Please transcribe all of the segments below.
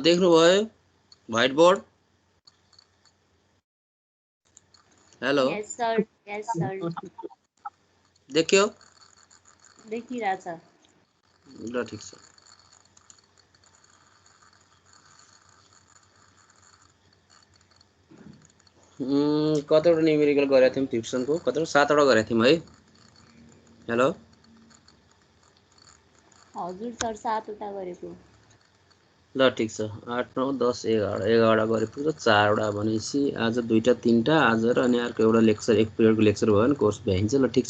देख्नुभयो white board? Hello यस sir देख्यो? देखिरहेछ। ल ठीक छ। कतिवटा न्युमेरिकल गरेका थियौँ फ्रिक्सनको? कतिवटा 7 वटा गरेका थियौँ है। हेलो हजुर सर 7 वटा गरेको। ल ठीक छ। 8 9 10 11 11 गरे पुग्छ। 4 वटा भनेपछि आज 2टा 3टा आज र अनि अर्को एउटा लेक्चर 1 पिरियडको लेक्चर भयो भने कोर्स भ्याइन्छ। ल ठीक छ।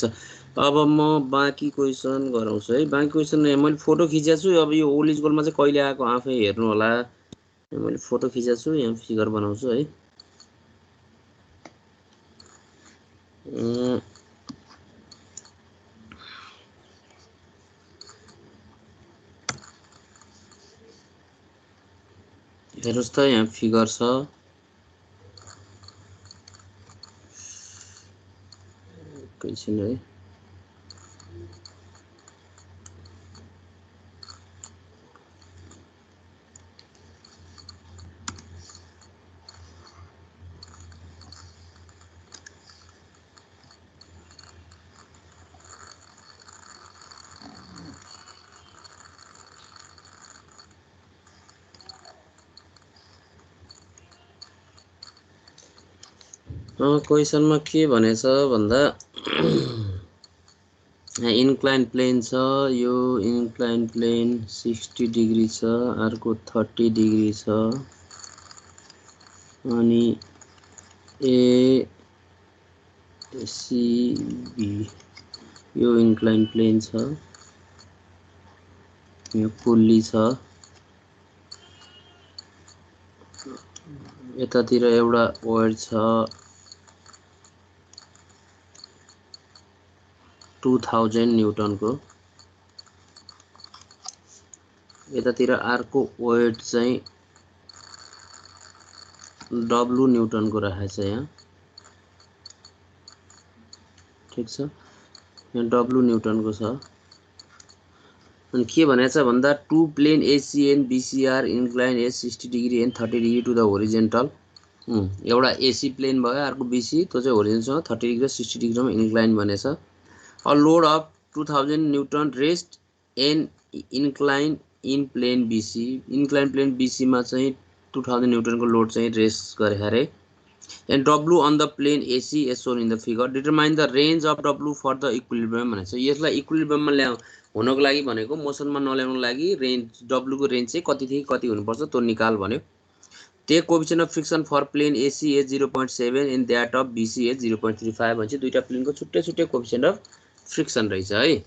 अब म बाँकी क्वेसन गराउँछु है। बाँकी क्वेसन मैले फोटो खिचेको छु। अब यो होल स्कुलमा चाहिँ कहिले आएको आफै हेर्नु होला। मैले फोटो खिचेको छु, यहाँ फिगर बनाउँछु है। हेर्नुहोस् त यहाँ फिगर छ। एकैछिन है। क्वेसनमा के भनेछ भन्दा इन्क्लाइन प्लेन छ। यो इन्क्लाइन प्लेन 60 डिग्री छ, अर्को 30 डिग्री छ। अनि एसिबी यो इन्क्लाइन प्लेन छ। यो पुल्ली छ। यतातिर एउटा वेट छ 2000 न्युटनको। यतातिर अर्को वेट चाहिँ W न्युटनको राखेको छ यहाँ। ठीक छ, यहाँ W न्युटनको छ। अनि के भनेको छ भन्दा two plane AC and BC are incline at 60 degree and 30 degree to the horizontal. एउटा एसी प्लेन भयो, अर्को बीसी, त्यो चाहिँ होरिजेन्टलसँग 30 डिग्री 60 डिग्रीमा इन्क्लाइन भनेछ। A load of 2000 newton rest and incline in plane BC. Incline plane बीसीमा चाहिँ 2000 न्युटनको लोड चाहिँ रेस्ट गरे अरे। And W on the plane AC as shown in the figure. Determine the range of W for the equilibrium भनेको छ। यसलाई इक्विलिब्रियममा हुनको लागि भनेको, मोसनमा नल्याउनको लागि रेन्ज डब्लुको रेन्ज चाहिँ कतिदेखि कति हुनुपर्छ त्यो निकाल भन्यो। Take coefficient of friction for plane AC as 0.7 and that of BC as 0.35 भन्छ। दुईटा प्लेनको छुट्टै छुट्टै कोएफिसिएन्ट अफ फ्रिक्सन रहेछ है।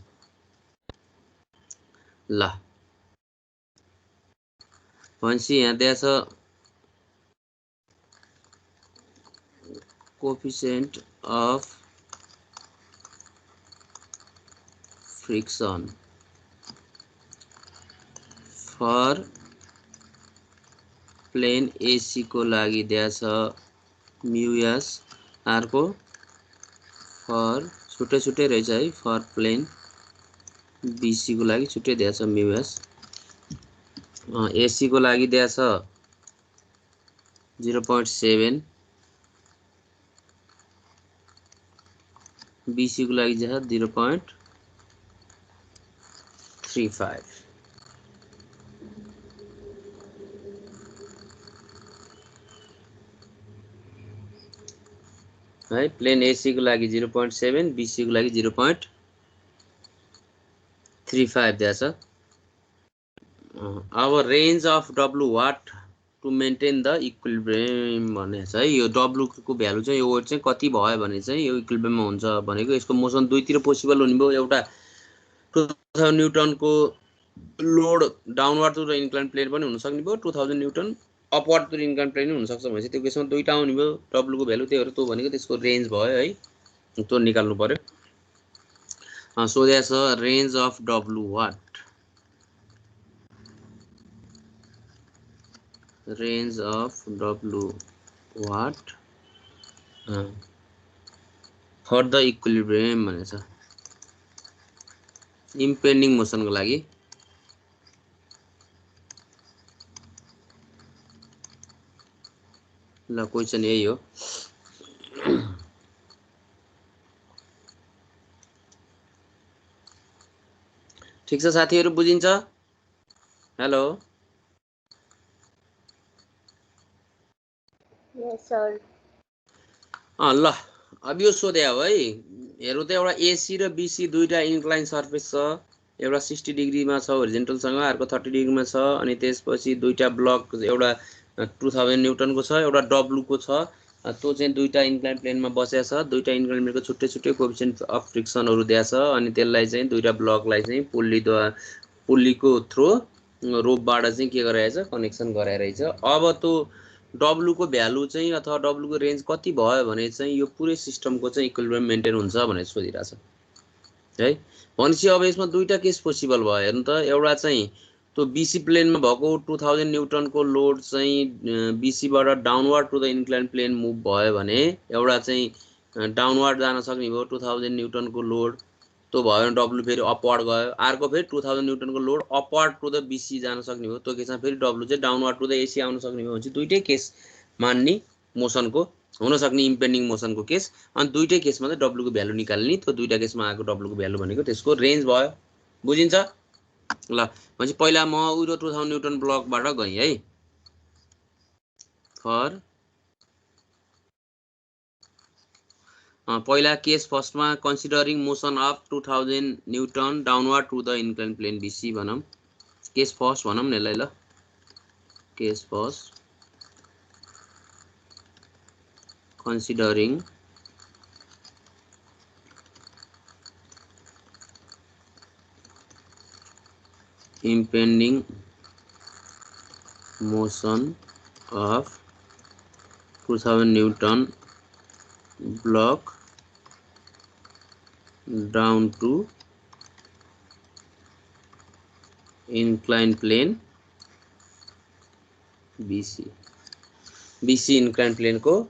ल भनेपछि यहाँ दिएछ coefficient of friction for plane AC को लागि दिएछ म्यु एस, अर्को फर छुट्टै छुट्टै रहेछ है। फर प्लेन बीसी को लागि छुट्टै दिएछ म्यु एस। एसी को लागि दिएछ 0.7, बीसी को लागि दिएछ 0.35 है। प्लेन एसी को लागि 0.7, बीसी को लागि 0.35 दिएछ। अब range of W what to maintain the equilibrium भनेछ है। यो डब्लु को भ्यालु चाहिँ यो वेट चाहिँ कति भयो भने चाहिँ यो इक्विलिब्रियममा हुन्छ भनेको। यसको मोसन दुईतिर पोसिबल हुने भयो। एउटा 2000 न्युटनको load downward to the incline plane पनि हुन सक्ने भयो, 2000 newton upward to incline plane हुन सक्छ भनेपछि त्यो केसमा दुईटा आउने भयो डब्लु को भ्यालु। त्यही भएर त्यो भनेको त्यसको रेन्ज भयो है, त्यो निकाल्नु पर्यो। सोधेको छ range of W what, range of W what for the equilibrium भनेछ। इम्पेन्डिङ मोसनको लागि ल क्वेसन यही हो। ठिक छ साथीहरु, बुझिन्छ? हेलो यस सर। ल अब यो सोध्या हो है। हेरौँ त एउटा एसी र बीसी दुईटा इन्क्लाइन सर्फेस छ। एउटा 60 डिग्रीमा छ होरिजेन्टलसँग, अर्को 30 डिग्रीमा छ। अनि त्यसपछि दुईटा ब्लक, एउटा 2000 न्युटनको छ, एउटा डब्लु को छ। त्यो चाहिँ दुईटा इन्क्लाइन प्लेनमा बसेको छ। दुईटा इन्क्लाइन प्लेनको छुट्टै छुट्टै कोएफिसिएन्ट अफ फ्रिक्सनहरु दिया छ। अनि त्यसलाई चाहिँ दुईटा ब्लकलाई चाहिँ पुल्लीको थ्रो रोपबाट चाहिँ के गराइरहेछ, कनेक्सन गराइरहेछ। अब त्यो डब्लु को भ्यालु चाहिँ अथवा डब्लु को रेन्ज कति भयो भने चाहिँ यो पुरै सिस्टमको चाहिँ इक्विलिब्रियम मेन्टेन हुन्छ भनेर सोधिरहेछ है। भनेपछि अब यसमा दुईटा केस पोसिबल भयो। हेर्नु त, एउटा चाहिँ त्यो बीसी प्लेनमा भएको 2000 न्युटनको लोड चाहिँ बीसीबाट downward to the incline plane move भयो भने, एउटा चाहिँ डाउनवर्ड जान सक्ने भयो 2000 न्युटनको लोड, त्यो भयो भने डब्लु फेरि अपवर्ड गयो। अर्को फेरि 2000 न्युटनको load upward to the BC जान सक्ने भयो, त्यो केसमा फेरि डब्लु चाहिँ डाउनवर्ड टु द एसी आउन सक्ने भयो। भने दुईटै केस मान्ने मोसनको हुन सक्ने इम्पेन्डिङ मोसनको केस। अनि दुईटै केसमा चाहिँ डब्लु को भ्यालु निकाल्ने। त्यो दुईटा केसमा आएको डब्लु को भ्यालु भनेको त्यसको रेन्ज भयो। बुझिन्छ? ल भनेपछि पहिला म उयो 2000 न्युटन ब्लकबाट गएँ है। फर पहिला केस फर्स्टमा considering motion of 2000 newton downward to the incline plane BC भनौँ। केस फर्स्ट भनौँ न यसलाई। ल case first considering impending motion of 2000 Newton block down to inclined plane BC inclined plane को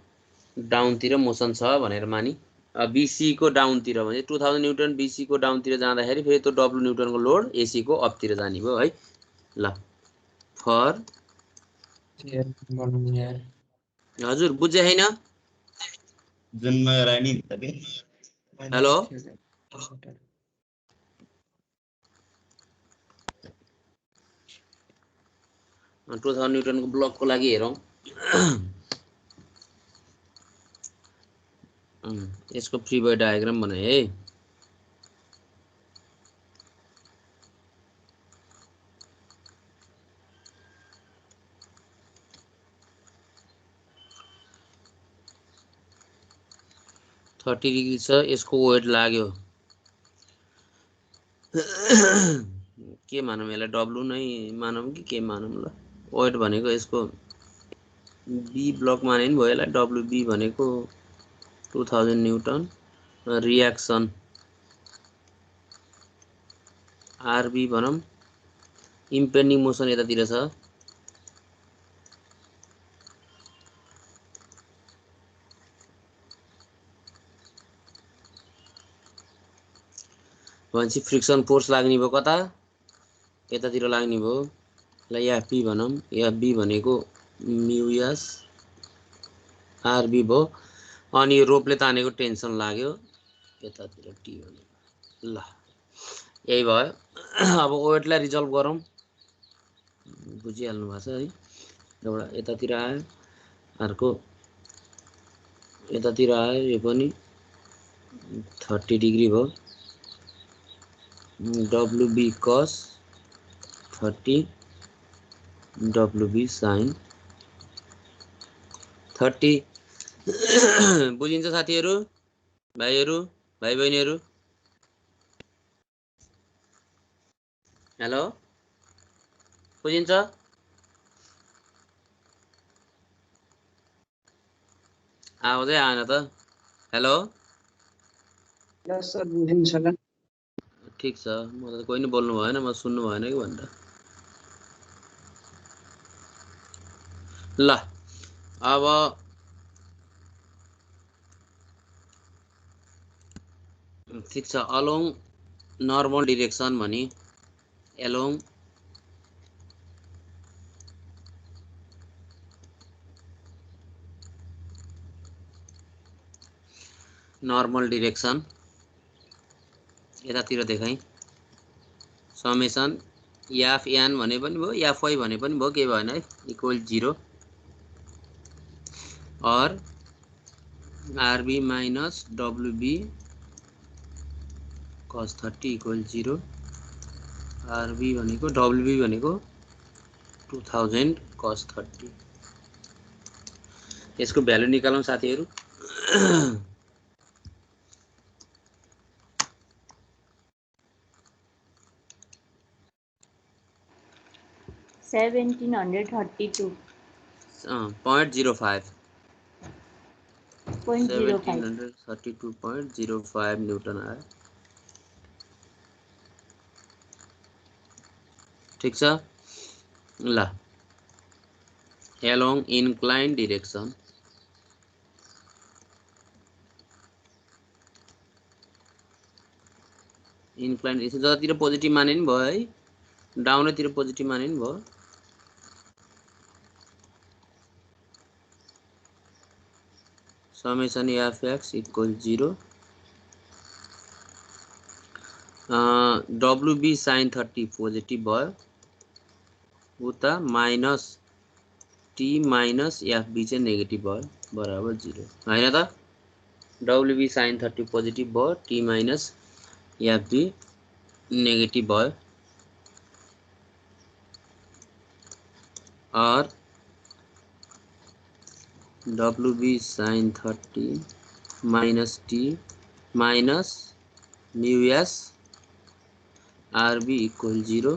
डाउन तिर मोसन छ भनेर मानी। बीसी को डाउन तिर भने 2000 न्युटन बीसी को डाउन तिर जाँदाखेरि फेरि त्यो डब्लु न्युटन को लोड एसी को अप तिर जाने भयो है। ल फर हजुर बुझे हैन? हेलो 2000 न्युटन को ब्लक को लागि हेरौं। यसको फ्री बडी डायग्राम बनाए है। थर्टी डिग्री छ, यसको वेट लाग्यो के मानौं यसलाई, डब्लु नै मानौं कि के मानौं? ल वेट भनेको यसको बी ब्लक माने नि भयो यसलाई। डब्लु बी भनेको 2000 न्युटन, रियाक्सन आरबी भनौं। इम्पेन्डिङ मोसन यतातिर छ, भनेपछि फ्रिक्सन फोर्स लाग्ने भयो कता, यतातिर लाग्ने भयो। ल एफबी भनौं। एफबी भनेको म्यु एस आरबी भयो। अनि यो रोपले तानेको टेन्सन लाग्यो यतातिर टी भनेको। ल यही भयो। अब वेटलाई रिजल्भ गरौँ। बुझिहाल्नु भएको छ है। एउटा यतातिर आयो, अर्को यतातिर आयो, यो पनि 30 डिग्री भयो। WB cos 30 WB sin 30 बुझिन्छ साथीहरु, भाइहरु, भाइ बहिनीहरु? हेलो बुझिन्छ? आउँदै आएन त। हेलो यस सर, बुझिन्छ ल। ठीक छ, म त कोही नि बोल्नु भएन, म सुन्नु भएन कि भन्दा। ल अब ठीक छ, अलोङ नर्मल डिरेक्सन भनी एलोङ नर्मल डिरेक्सन यतातिर देखाइ समेसन एफ एन भने पनि भयो एफ वाई भने पनि भयो, केही भएन है, इक्वल 0 और RB minus WB cos 30 equal 0 RB भनेको डब्लुबी भनेको 2000 cos 30। यसको भ्यालु निकालौं साथीहरु। 1732.05 1732.05 न्यूटन आयो। ठीक छ ल। along inclined direction inclined direction जतातिर पोजिटिभ माने नि भयो है, डाउनतिर पोजिटिभ माने नि भयो। Summation fx equal 0 WB sin 30 positive भयो उता माइनस टी माइनस एफबी चाहिँ नेगेटिभ भयो बराबर 0 हैन त। डब्लुबी sin 30 पोजिटिभ भयो, टी माइनस एफबी नेगेटिभ भयो और WB sin 30 minus T minus mu S RB equal 0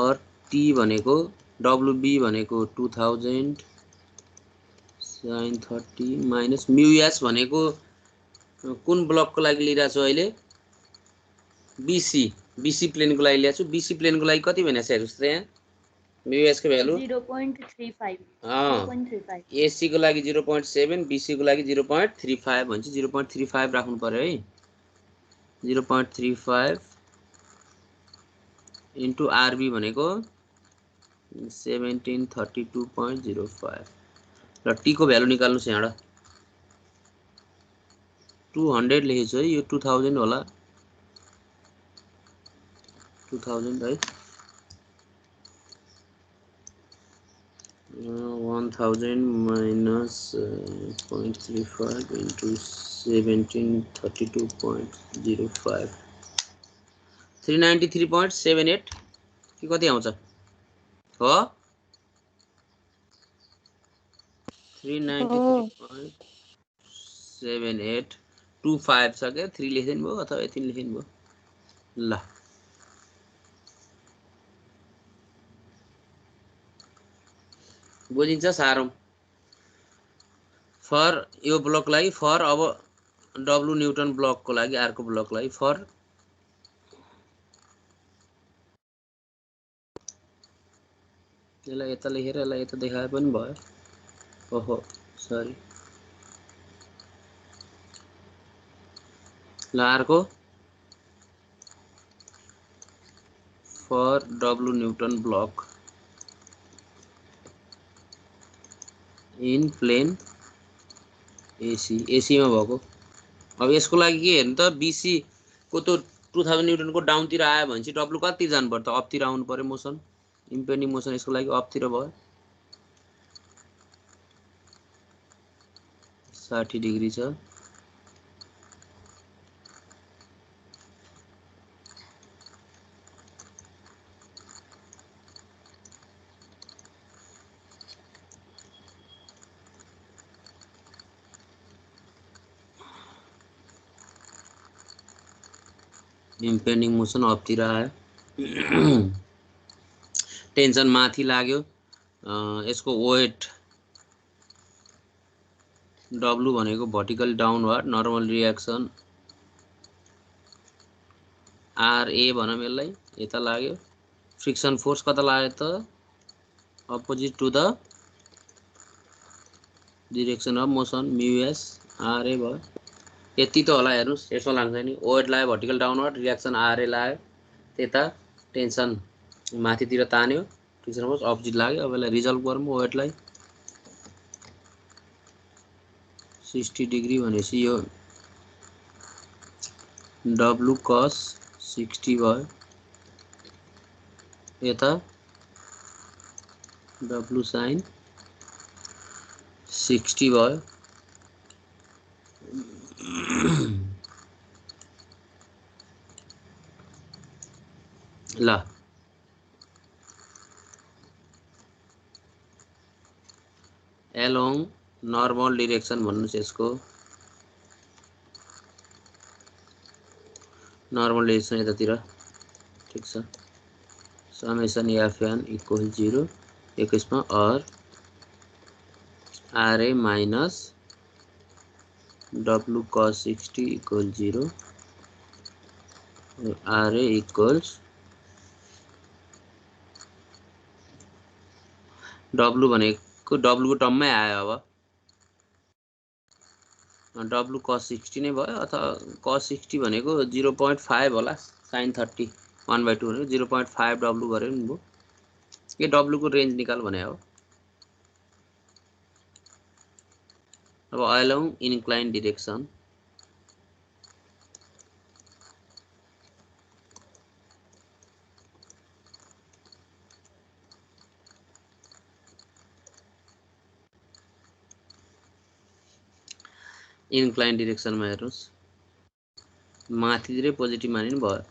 और टी भनेको डब्लुबी भनेको 2000 sin 30 माइनस म्यू एस भनेको कुन ब्लकको लागि लिइरा छु अहिले, बीसी प्लेनको लागि लिएको छु। बीसी प्लेनको लागि कति भनेको छ हेर्नुस् त यहाँ म्यू एस को भ्यालु 0.35 एसी को लागि 0.7 बीसी को लागि 0.35 भन्छ। 0.35 राख्नु पर्यो है। 0.35 इन्टु आरबी भनेको 1732.05 र टी को भ्यालु निकाल्नुस् यहाँबाट। 200 लेखेको छु है, यो 2000 होला 2000 है। 1000 minus 0.35 into 1732.05 393.78 कि कति आउँछ हो 393.78 25 छ के 3 लेख्दिनु भयो अथवा यति लेख्दिनु भयो ल। बुझिन्छ सारौं फर यो ब्लक लागि फर अब डब्लु न्यूटन ब्लक को लागि अर्को ब्लक लागि फर यसलाई यता लेखेर यसलाई यता देखाए पनि भयो। ओहो सरी ल अर्को for W newton block in plane AC AC में भएको। अब यसको लागि के हेर्नु त बीसी को त 2000 न्यूटन को डाउन तिर आयो भने चाहिँ डब्लु कति जानु पर्छ अप तिर आउनु पर्यो मोसन इम्पेन्डिङ मोसन यसको लागि अप तिर भयो 60 डिग्री छ। इम्पेन्डिङ मोसन अपतिर आयो टेन्सन माथि लाग्यो यसको वेट डब्लु भनेको vertical downward normal reaction RA भनौं यसलाई यता लाग्यो फ्रिक्सन फोर्स कता लाग्यो त opposite to the direction of motion mu s RA भयो यति त होला हेर्नुस् यसो लाग्छ नि वेट लाग्यो भर्टिकल डाउनवर्ड रिएक्सन आरए लाग्यो त्यता टेन्सन माथितिर तान्यो फ्रिक्सन फोर्स अपोजिट लाग्यो। अब यसलाई रिजल्भ गरौँ वेटलाई 60 डिग्री भनेपछि यो W cos 60 भयो, यता W sin 60 भयो। ल एलोङ नर्मल डिरेक्सन भन्नुस्, यसको नर्मल डिरेक्सन यतातिर, ठीक छ। समेसन एफएन इक्वल 0 21 और RA minus W cos 60 equal 0 और आरए इक्वल्स W भनेको W को टर्ममै आयो। अब W cos 60 नै भयो, अथवा cos 60 भनेको 0.5 होला, sin 30 1/2 भनेको 0.5 W गरे नि भयो। यो W को रेन्ज निकाल भने हो। अब अलोङ इन्क्लाइन डिरेक्सन, इन्क्लाइन डिरेक्सनमा हेर्नुस्, माथितिरै पोजिटिभ मानिनु भयो,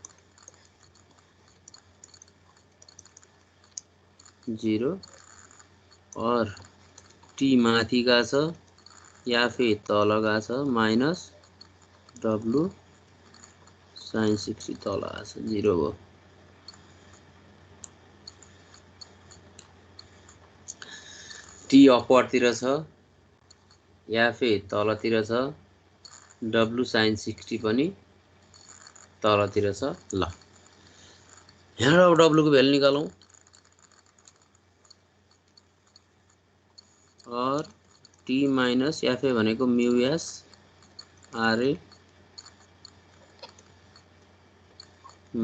0 और टी माथि गएको छ या फिर तल गएको छ माइनस W sin 60 तल आएको छ 0 भयो। टी अपवर्डतिर छ या फिर तलतिर छ, W sin 60 पनि तलतिर छ। ल यहाँ अब W को भ्यालु निकालौं, और टी माइनस एफए भनेको mu s RA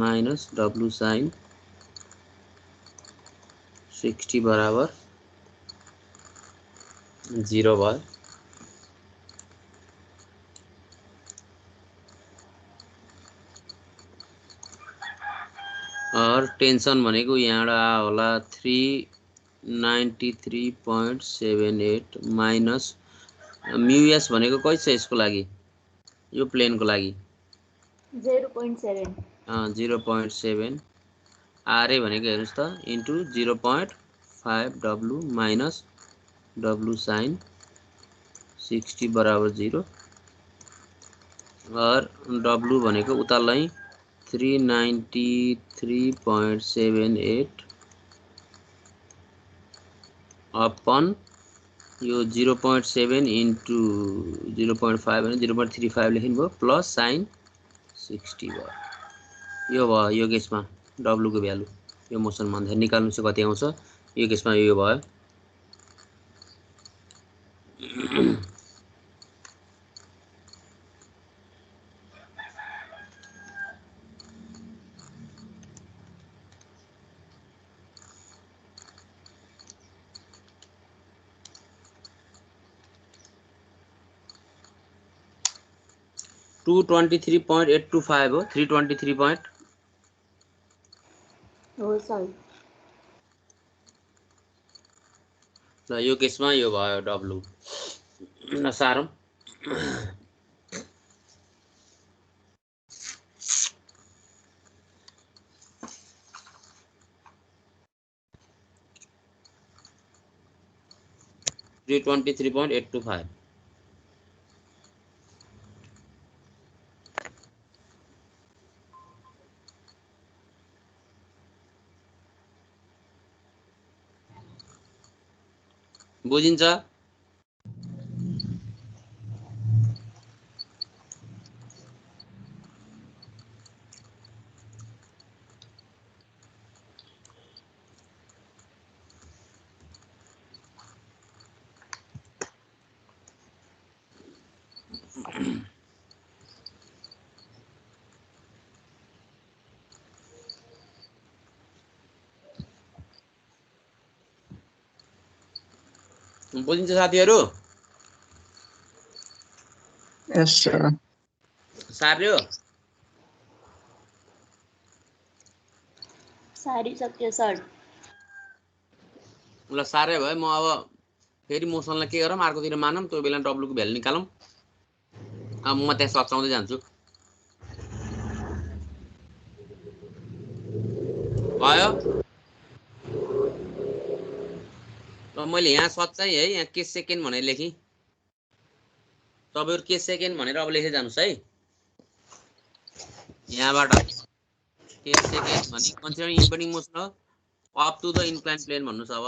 minus W sin 60 बराबर 0 भयो। और टेंशन भनेको यहाँबाट आयो होला 393.78 माइनस म्यू एस भनेको कति छ यसको लागि, यो प्लेनको लागि 0.7 0.7, आरए भनेको हेर्नुस् त into 0.5 W minus W sin 60 बराबर 0, और W भनेको उतालाई 393.78 अपन यो 0.7 इन्टु 0.5 भने 0.35 लेखिनु भयो, प्लस sin 60 भयो। यो भयो यो केसमा W को भ्यालु, यो मोसनमा ध्यान निकाल्नु छ कति आउँछ, यो केसमा यो भयो। टू 23.825 हो, 323 point हो सर। ल यो केसमा यो भयो W नसारौं। थ्री 23.825 बुझिन्छ। बुझिन्छ साथीहरु। यस सर सार्यो सारिसक्यो सर। ल सारे भयो म अब फेरि मोसनलाई के गरौँ अर्कोतिर मानौँ त्यो बेला W को भ्यालु निकालौँ अब म त्यहाँ सच्याउँदै जान्छु भयो ल मैले यहाँ सच्याएँ है यहाँ के सेकेन्ड भनेर लेखेँ तपाईँहरू के सेकेन्ड भनेर अब लेख्दै जानुहोस् है यहाँबाट के सेकेन्ड भने कन्सिडरिङ इम्पेन्डिङ मोसन हो up to the incline plane भन्नुहोस् अब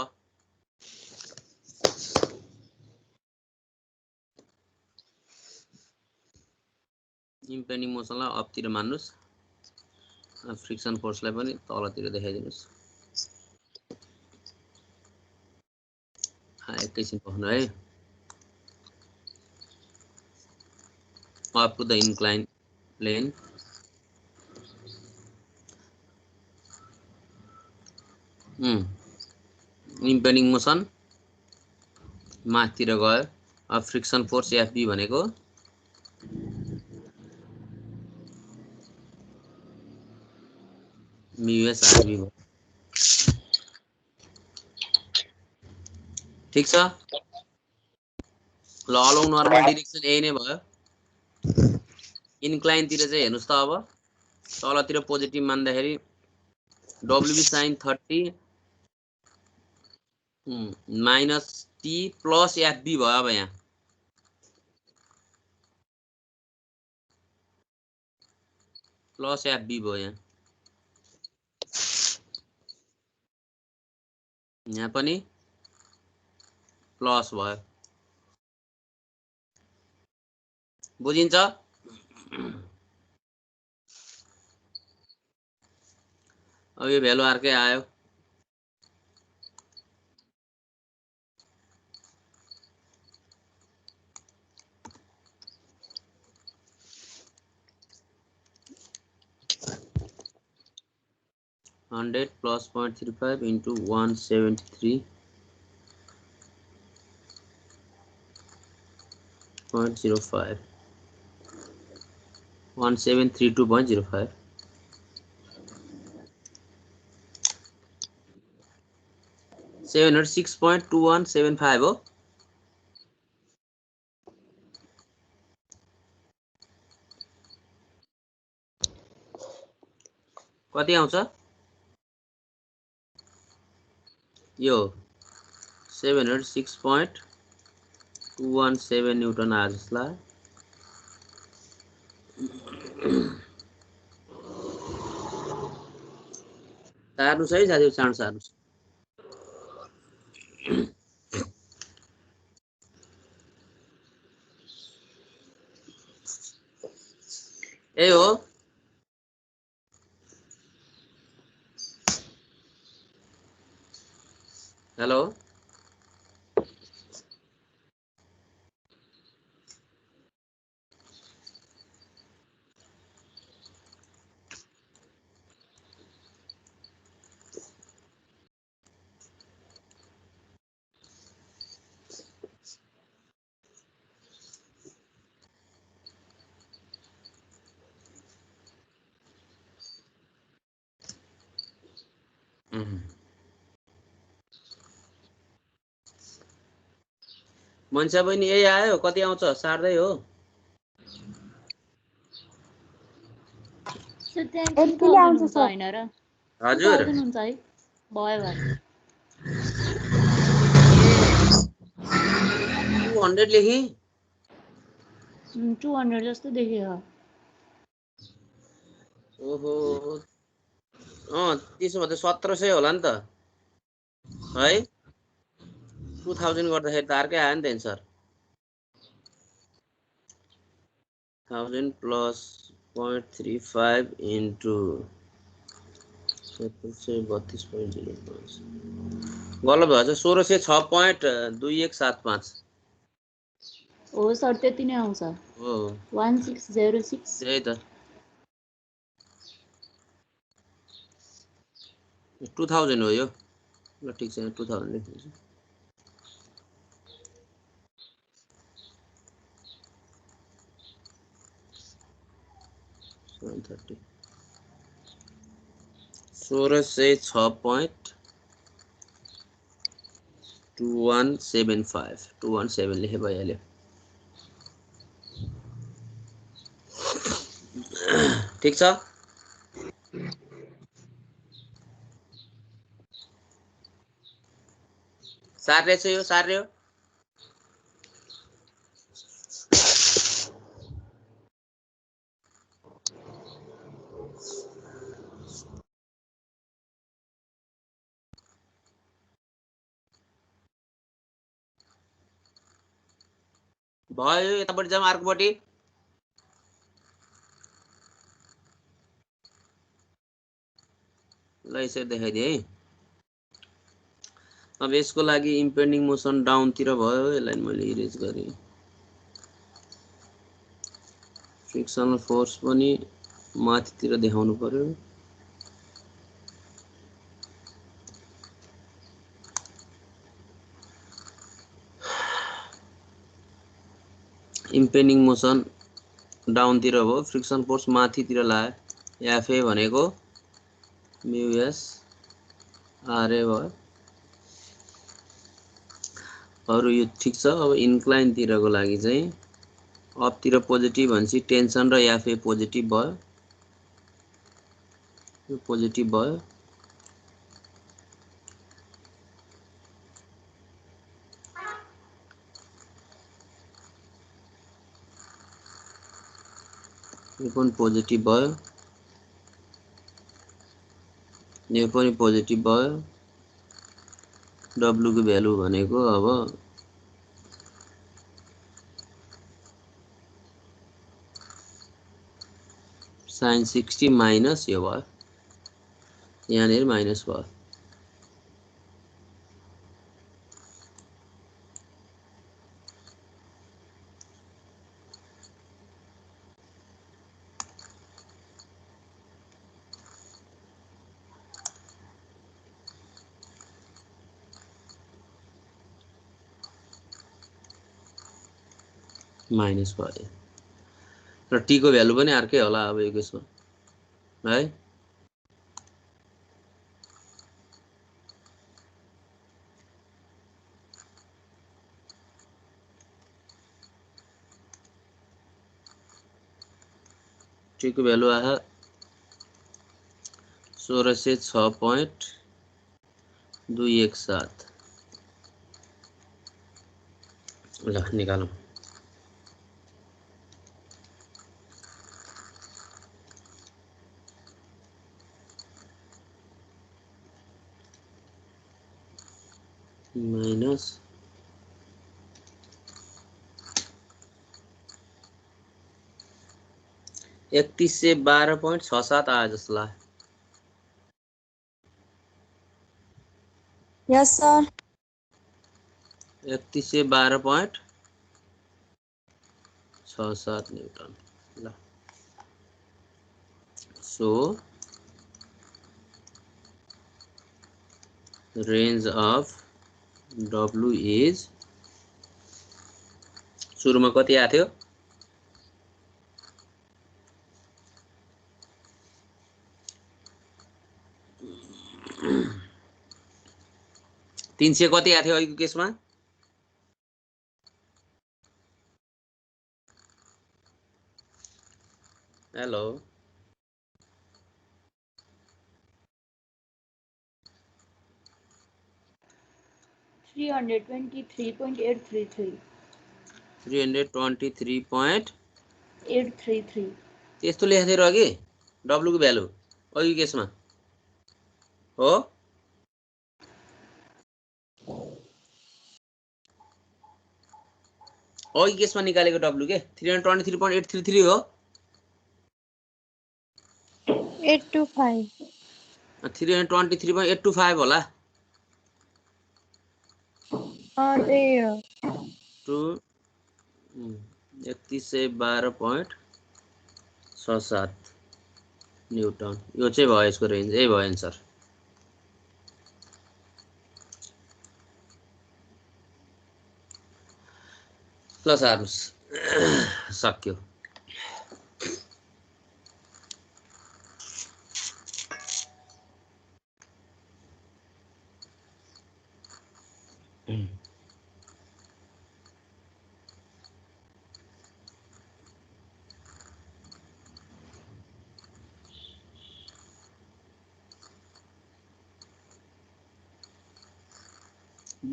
इम्पेन्डिङ मोसनलाई अपतिर मान्नुहोस् फ्रिक्सन फोर्सलाई पनि तलतिर देखाइदिनुहोस् एकैछिन बस्नु है up to the incline plane impending motion माथितिर गयो अब फ्रिक्सन फोर्स एफबी भनेको म्युएस आरबी भयो ठीक छ ल अलोङ नर्मल डिरेक्सन यही नै भयो इन्क्लाइनतिर चाहिँ हेर्नुहोस् त अब तलतिर पोजिटिभ मान्दाखेरि WB sine 30 minus T plus FB भयो अब यहाँ प्लस एफबी भयो यहाँ पनि प्लस भयो बुझिन्छ अब यो भ्यालु अर्कै आयो $100 plus 0.35 into 173.05 1732.05 706.2175 हो कति आउँछ यो 706.217 न्युटन आयो जसलाई सार्नु है साथी चाँड सार्नु ए हो हेलो मन्सा बहिनी यही आयो कति आउँछ सार्दै हो यतिले आउँछ सर हैन र हजुर 2000 हुन्छ है भयो भयो 200 लेखी 200 जस्तो देखियो ओहो त्यसो भए त 1700 होला नि त है 2000 गर्दाखेरि त अर्कै आयो नि त एन्सर 1000 प्लस 0.35 इन्टु 32.05 गलत भएछ 1606.2175 हो सर त्यति नै आउँछ हो 1606 त्यही त 2000 हो यो ल ठिक छ 2000 लेख्छु 30 16 से 6.2175 217 लेखे भइहाल्यो। ठीक छ। सार्ने छ यो सार्ने हो। भयो यतापट्टि जाउँ अर्कोपट्टि। ल यसरी देखाइदिए है। अब यसको लागि इम्पेन्डिङ मोसन डाउनतिर भयो, यसलाई मैले इरेज गरेँ। फ्रिक्सनल फोर्स पनि माथितिर देखाउनु पर्यो। इम्पेन्डिङ मोसन डाउनतिर हो, फ्रिक्सन फोर्स माथितिर लायो। एफए भनेको म्यु एस आरए भयो। अरु यो ठीक छ। अब इन्क्लाइन तिरको लागि चाहिँ अपतिर पोजिटिभ भनेपछि टेन्सन र एफए पोजिटिभ भयो। यो पोजिटिभ भयो। यो पनि पोजिटिभ भयो। यो पनि पोजिटिभ भयो। डब्लु को भ्यालु भनेको अब sin 60 माइनस यो भयो। यहाँनिर माइनस भयो। माइनस भयो र टी को भ्यालु पनि अर्कै होला अब यो केसमा है। टी को भ्यालु आयो 16 से 6.217। ल निकालौं। माइनस 31 से 12.67 आयो जस्तो लाग्यो। यस सर। 31 से 12.67 न्यूटन। ल so range of W is सुरुमा कति आथ्यो 300 कति आथ्यो अहिलेको केसमा। हेलो 323.833 323.833 त्यस्तो लेखेको थियो र अघि W को भ्यालु अघि केसमा हो। अघि केसमा निकालेको W के 323.833 हो। 825 323.825 होला। त्यही हो। 31 से 12.67 न्यूटन यो चाहिँ भयो यसको रेन्ज। यही भयो एन्सर। ल सार्नुस् सक्यो।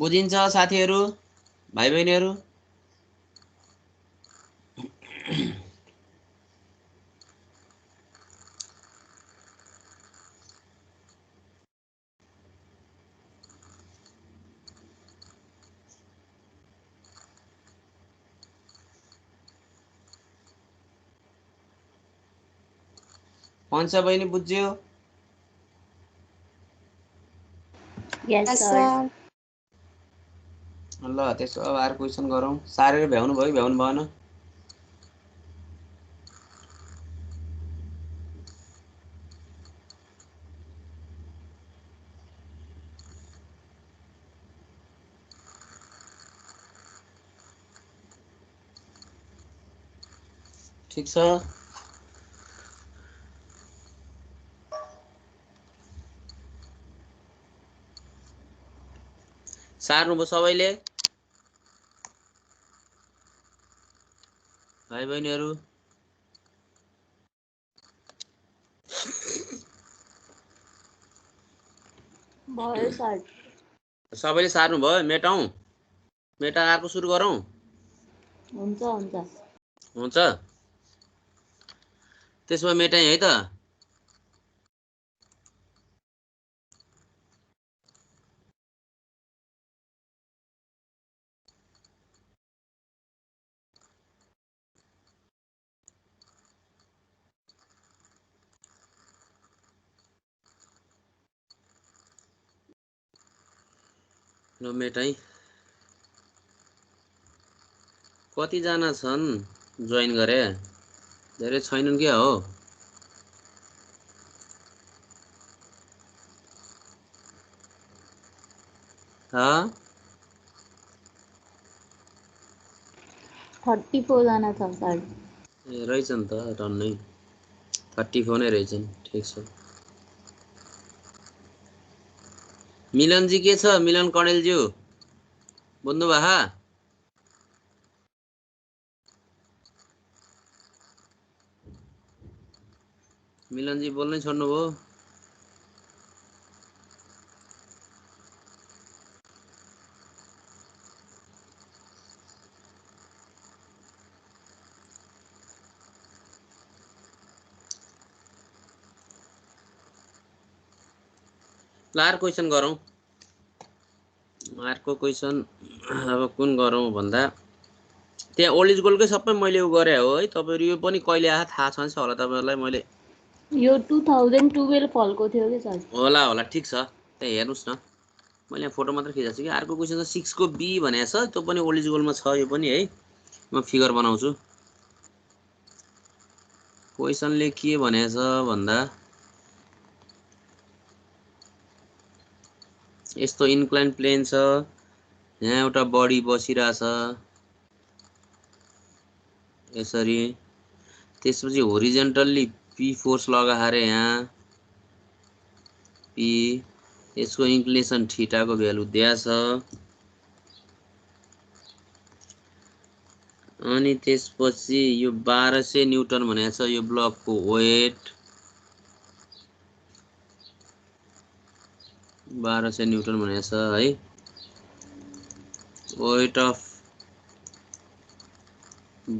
बुझिन्छ साथीहरू, भाइ बहिनीहरू? पञ्च बहिनी बुझ्यो? Yes, sir. ल त्यसो अब अर्को क्वेसन गरौँ। सारेर भ्याउनु भयो, भ्याउनु भएन? ठिक छ। सार्नुभयो सबैले? भाइ बहिनीहरू? भयो सर। सबैले सार्नुभयो? मेटाउँ? मेटा अर्को सुरु गरौँ? हुन्छ हुन्छ। हुन्छ। त्यसो भए मेटाएँ है त। ल मेटाएँ। कतिजना छन् जोइन गरे? धेरै छैनन् क्या हो? हाँ? 34 जना छ सर। ए रहेछ नि त टन्नै। 34 नै रहेछन्। ठिक छ। मिलनजी के छ? मिलन कणेलज्यू बुझ्नु भा? मिलनजी बोल्नै छोड्नुभयो? ल अर्को क्वेसन गरौँ। अर्को क्वेसन अब कुन गरौँ भन्दा त्यहाँ ओल्ड इज गोल्डकै सबै मैले उ गरे हो है। तपाईहरु यो पनि कहिले आयो थाहा छ होला तपाईहरुलाई। मैले यो 2012 फलको थियो के सर? होला होला ठिक छ। त्यहाँ हेर्नुस् न, मैले यहाँ फोटो मात्र खिचेको छु कि। अर्को क्वेसन छ 6 को बी भनेको छ। त्यो पनि ओल्ड इज गोल्डमा छ यो पनि है। म फिगर बनाउँछु। क्वेसनले के भनेको छ भन्दा यस्तो इन्क्लाइन प्लेन छ, यहाँ एउटा बडी बसिरहेछ यसरी। त्यसपछि होरिजेन्टल्ली पी फोर्स लगाएर यहाँ पी, यसको इन्क्लिनेसन थीटाको भ्यालु दिया छ। अनि त्यसपछि यो 1200 न्यूटन भनेको छ यो ब्लकको वेट। 1200 न्यूटन भनेको छ है। वेट अफ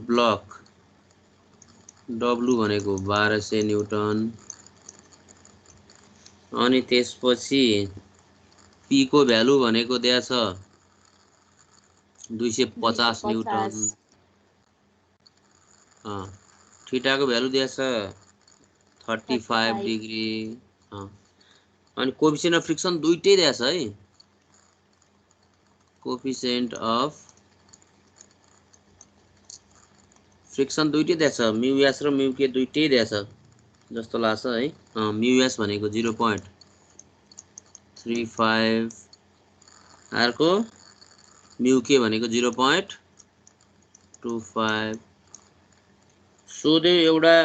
ब्लक W भनेको 1200 न्यूटन। अनि त्यसपछि P को भ्यालु भनेको दिया छ 250 न्यूटन। थीटा को भ्यालु दिया छ 35 डिग्री। अनि कोएफिसिएन्ट अफ फ्रिक्सन दुईटै दिया छ है। कोएफिसिएन्ट अफ फ्रिक्सन दुईटै दिया छ, म्यु एस र म्यु के दुईटै दिया छ जस्तो लाग्छ है। म्यु एस भनेको 0.35, अर्को म्यु के भनेको 0.25। सो दे एउटा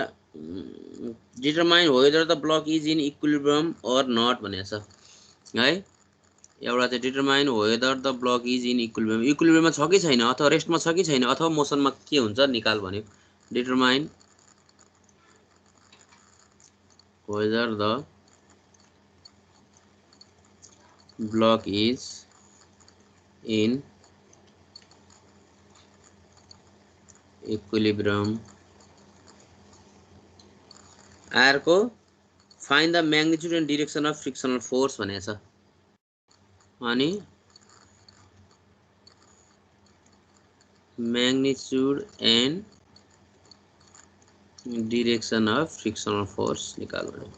determine whether the block is in equilibrium or not भनेको छ है। एउटा चाहिँ determine whether the block is in equilibrium, इक्विलिब्रियममा छ कि छैन, अथवा रेस्टमा छ कि छैन, अथवा मोसनमा के हुन्छ निकाल भन्यो। Determine whether the block is in equilibrium or को find the magnitude and direction of frictional force भनेको छ अनि magnitude and direction of frictional force निकाल्नु भने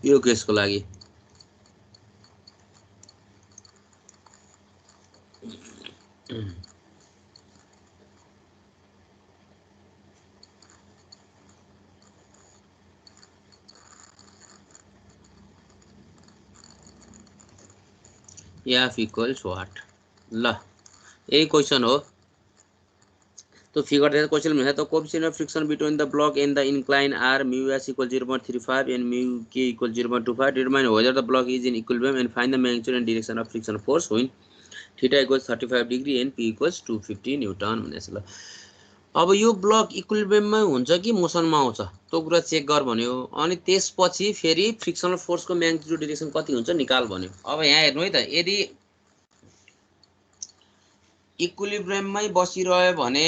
यो केसको लागि F equals what? ल यही क्वेसन हो तो फिगर देखा क्वेश्चन में है तो coefficient of friction between the block and the incline are mu S equal 0.35 and mu K equal 0.25 determine whether the block is in equilibrium and find the magnitude and direction of friction force when theta equals 35 degree and P equals 250 newton भनेछ ल अब यो block इक्विलिब्रियममा हुन्छ कि मोसनमा आउँछ त्यो कुरा check गर भन्यो अनि त्यसपछि फेरि फ्रिक्सनल फोर्सको म्याग्निट्युड डाइरेक्सन कति हुन्छ निकाल भन्यो अब यहाँ हेर्नु है त यदि इक्विलिब्रियममै बसिरह्यो भने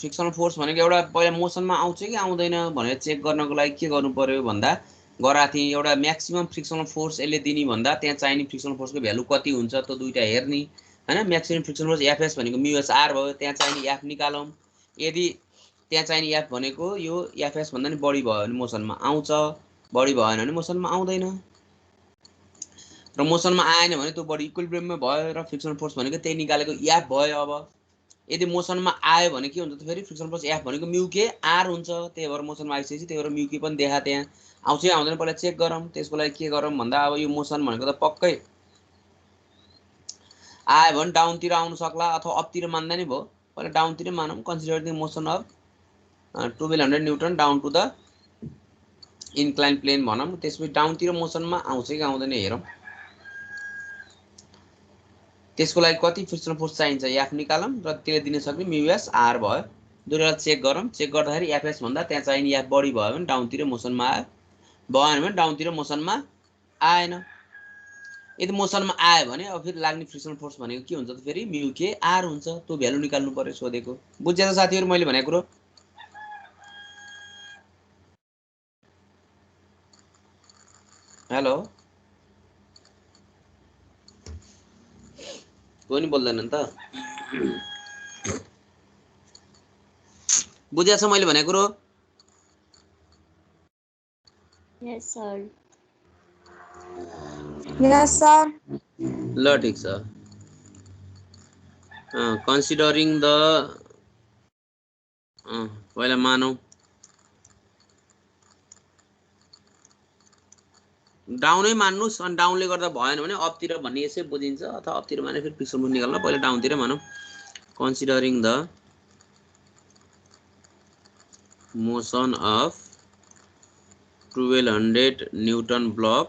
फ्रिक्सनल फोर्स भनेको एउटा पहिला मोसनमा आउँछ कि आउँदैन भनेर चेक गर्नको लागि के गर्नु पर्यो भन्दा गरा थिए एउटा म्याक्सिमम फ्रिक्सनल फोर्स यसले दिने भन्दा त्यहाँ चाहिने फ्रिक्सनल फोर्सको भ्यालु कति हुन्छ त्यो दुईटा हेर्ने हैन म्याक्सिमम फ्रिक्सनल फोर्स एफएस भनेको म्यू एस आर भयो त्यहाँ चाहिने एफ निकालौं यदि त्यहाँ चाहिने एफ भनेको यो एफएस भन्दा नि बढी भयो भने मोसनमा आउँछ बढी भएन भने मोसनमा आउँदैन र मोसनमा आएन भने त्यो बढी इक्विलिब्रियममा भयो र फ्रिक्सनल फोर्स भनेको त्यही निकालेको एफ भयो अब यदि मोसनमा आयो भने के हुन्छ त फेरि फ्रिक्सनल फोर्स एफ भनेको म्यू के आर हुन्छ त्यही भएर मोसनमा आइसकेपछि त्यही भएर म्यू के पनि देखा त्यहाँ आउँछ आउँदैन पहिला चेक गरौँ त्यसको लागि के गरौँ भन्दा अब यो मोसन भनेको त पक्कै आयो भने डाउनतिर आउन सक्ला अथवा अपतिर मान्दा नि भयो पहिला डाउनतिर मानौँ consider the motion of 1200 newton down to the incline plane भनौँ त्यसपछि डाउनतिर मोसनमा आउँछ कि आउँदैन हेरौँ त्यसको लागि कति फ्रिक्सनल फोर्स चाहिन्छ एफ निकालौँ र त्यसले दिन सक्ने म्यू एस आर भयो दुईवटा चेक गरौँ चेक गर्दाखेरि एफएस भन्दा त्यहाँ चाहिने एफ बढी भयो भने डाउनतिर मोसनमा आयो भएन भने डाउनतिर मोसनमा आएन यदि मोसनमा आयो भने अब फेरि लाग्ने फ्रिक्सनल फोर्स भनेको के हुन्छ त फेरि म्यू के आर हुन्छ त्यो भ्यालु निकाल्नु पर्यो सोधेको बुझ्छ त साथीहरु मैले भनेको कुरो हेलो कोही नि बोल्दैनन् त बुझ्छ मैले भनेको कुरो Yes, sir. Yes, sir. ल ठीक छ कन्सिडरिङ द पहिला मानौ डाउनै मान्नुस् अनि डाउनले गर्दा भएन भने अपतिर भन्ने यसै बुझिन्छ अथवा अपतिर माने फेरि फ्रिक्सन फोर्स निकाल्न पहिला डाउनतिर मानौ considering the motion of 1200 Newton block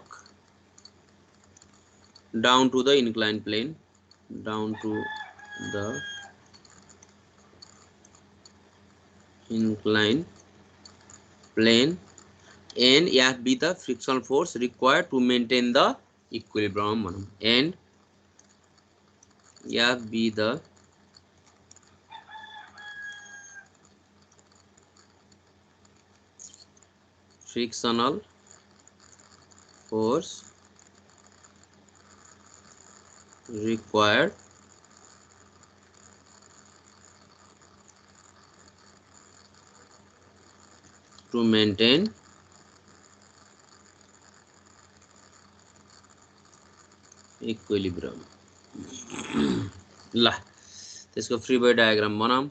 down to the inclined plane down to the inclined plane and F be the frictional force required to maintain the equilibrium and F be the frictional force required to maintain equilibrium ल त्यसको free body diagram बनाऊँ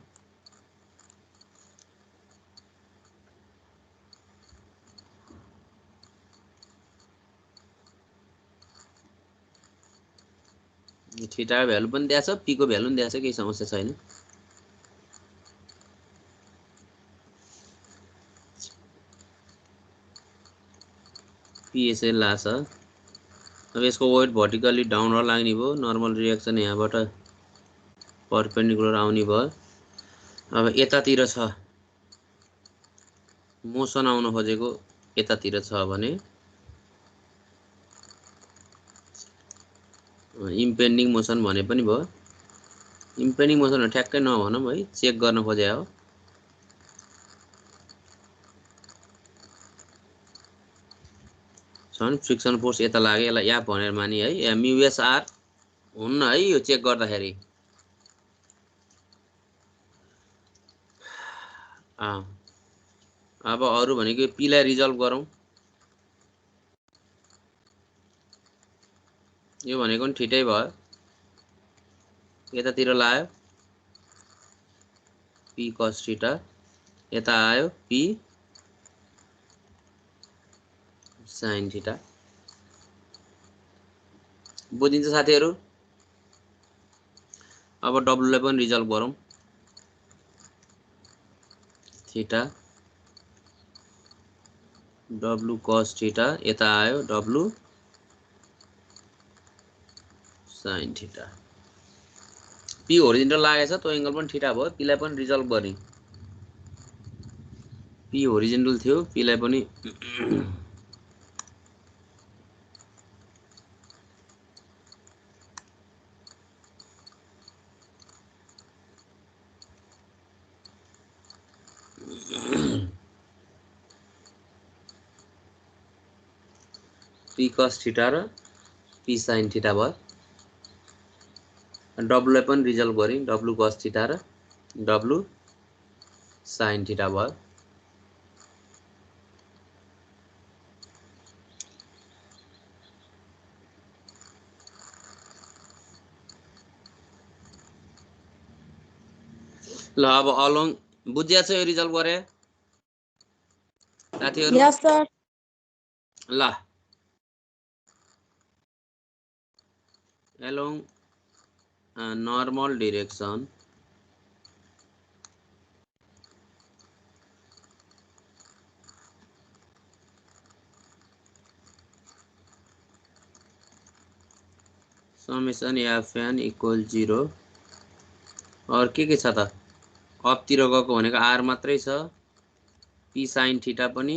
theta को value पनि दिएको छ P को value पनि दिएको छ केही समस्या छैन पी यसै लाग्छ अब यसको वेट भर्टिकली डाउन र लाग्ने भयो नर्मल रिएक्सन यहाँबाट परपेन्डिकुलर आउने भयो अब यतातिर छ मोसन आउन खोजेको यतातिर छ भने इम्पेन्डिङ मोसन भने पनि भयो। इम्पेन्डिङ मोसन ठ्याक्कै नभनौँ है, चेक गर्न खोजे हो। छन् फ्रिक्सन फोर्स यता लाग्यो, यसलाई एफ भनेर मानि है, म्युएसआर हुन्न है यो चेक गर्दाखेरि। अब अरु भनेको पी लाई रिजल्भ गरौँ। यो भनेको नि ठिटै भयो, यतातिर लायो पी कस थीटा, यता आयो पी साइन थीटा। बुझिन्छ साथीहरु? अब डब्लु लाई पनि रिजल्भ गरौँ। थीटा डब्लु कस थीटा, यता आयो W sine theta. P horizontal लागेछ, त्यो एंगल पनि थीटा भयो, पी लाई पनि रिजल्भ गर्ने। पी होरिजेन्टल थियो, पी लाई पनि पी कस थीटा र पी साइन थीटा भयो। डब्लु लाई पनि रिजल्भ गरे, डब्लु कस थीटा र डब्लु साइन थीटा भयो। ल अब अलोङ बुझिया छ यो रिजल्भ गरे साथीहरु? यस सर। ल along normal direction summation fn equal 0 और के छ त अपतिर गएको भनेको r मात्रै छ, p sin थीटा पनि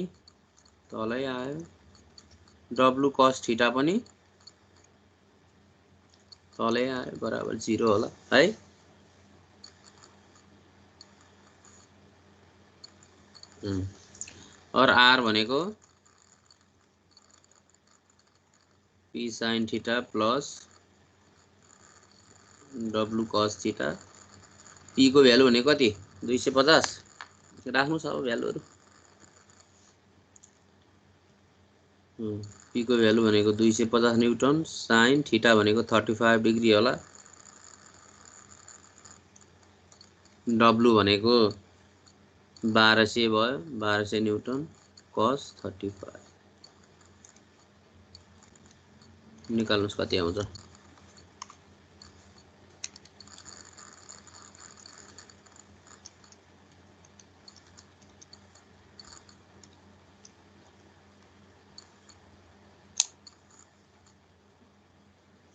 तलै आयो, w cos थीटा पनि तलै आयो, बराबर 0 होला है। और r भनेको p sin theta plus w cos theta. p को भ्यालु भनेको कति 250 राख्नु छ अब भ्यालुहरु। p को भ्यालु भनेको 250 न्यूटन, sin थीटा भनेको 35 डिग्री होला, w भनेको 1200 भयो, 1200 न्यूटन, cos 35 निकाल्नुस् कति आउँछ।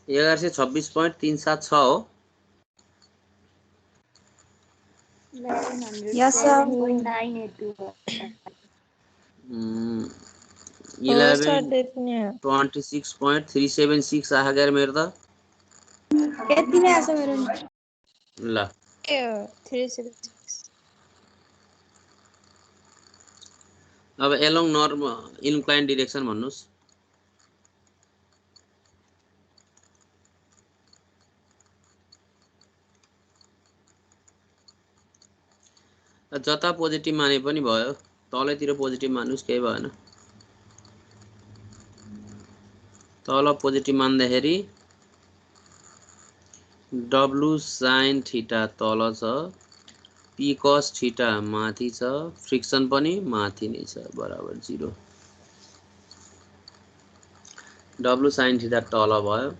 हजार से 26.37 छ हो। यस सर। 1126.376 आ गया मेरो त। यति नै आछ मेरो। ल 376। अब along normal inclined direction भन्नुस्। जता पोजिटिभ माने पनि भयो, तलैतिर पोजिटिभ मान्नुस्, केही भएन। तल पोजिटिभ मान्दाखेरि w sin थीटा तल छ, p cos थीटा माथि छ, फ्रिक्सन पनि माथि नै छ, बराबर 0। w sin थीटा तल भयो,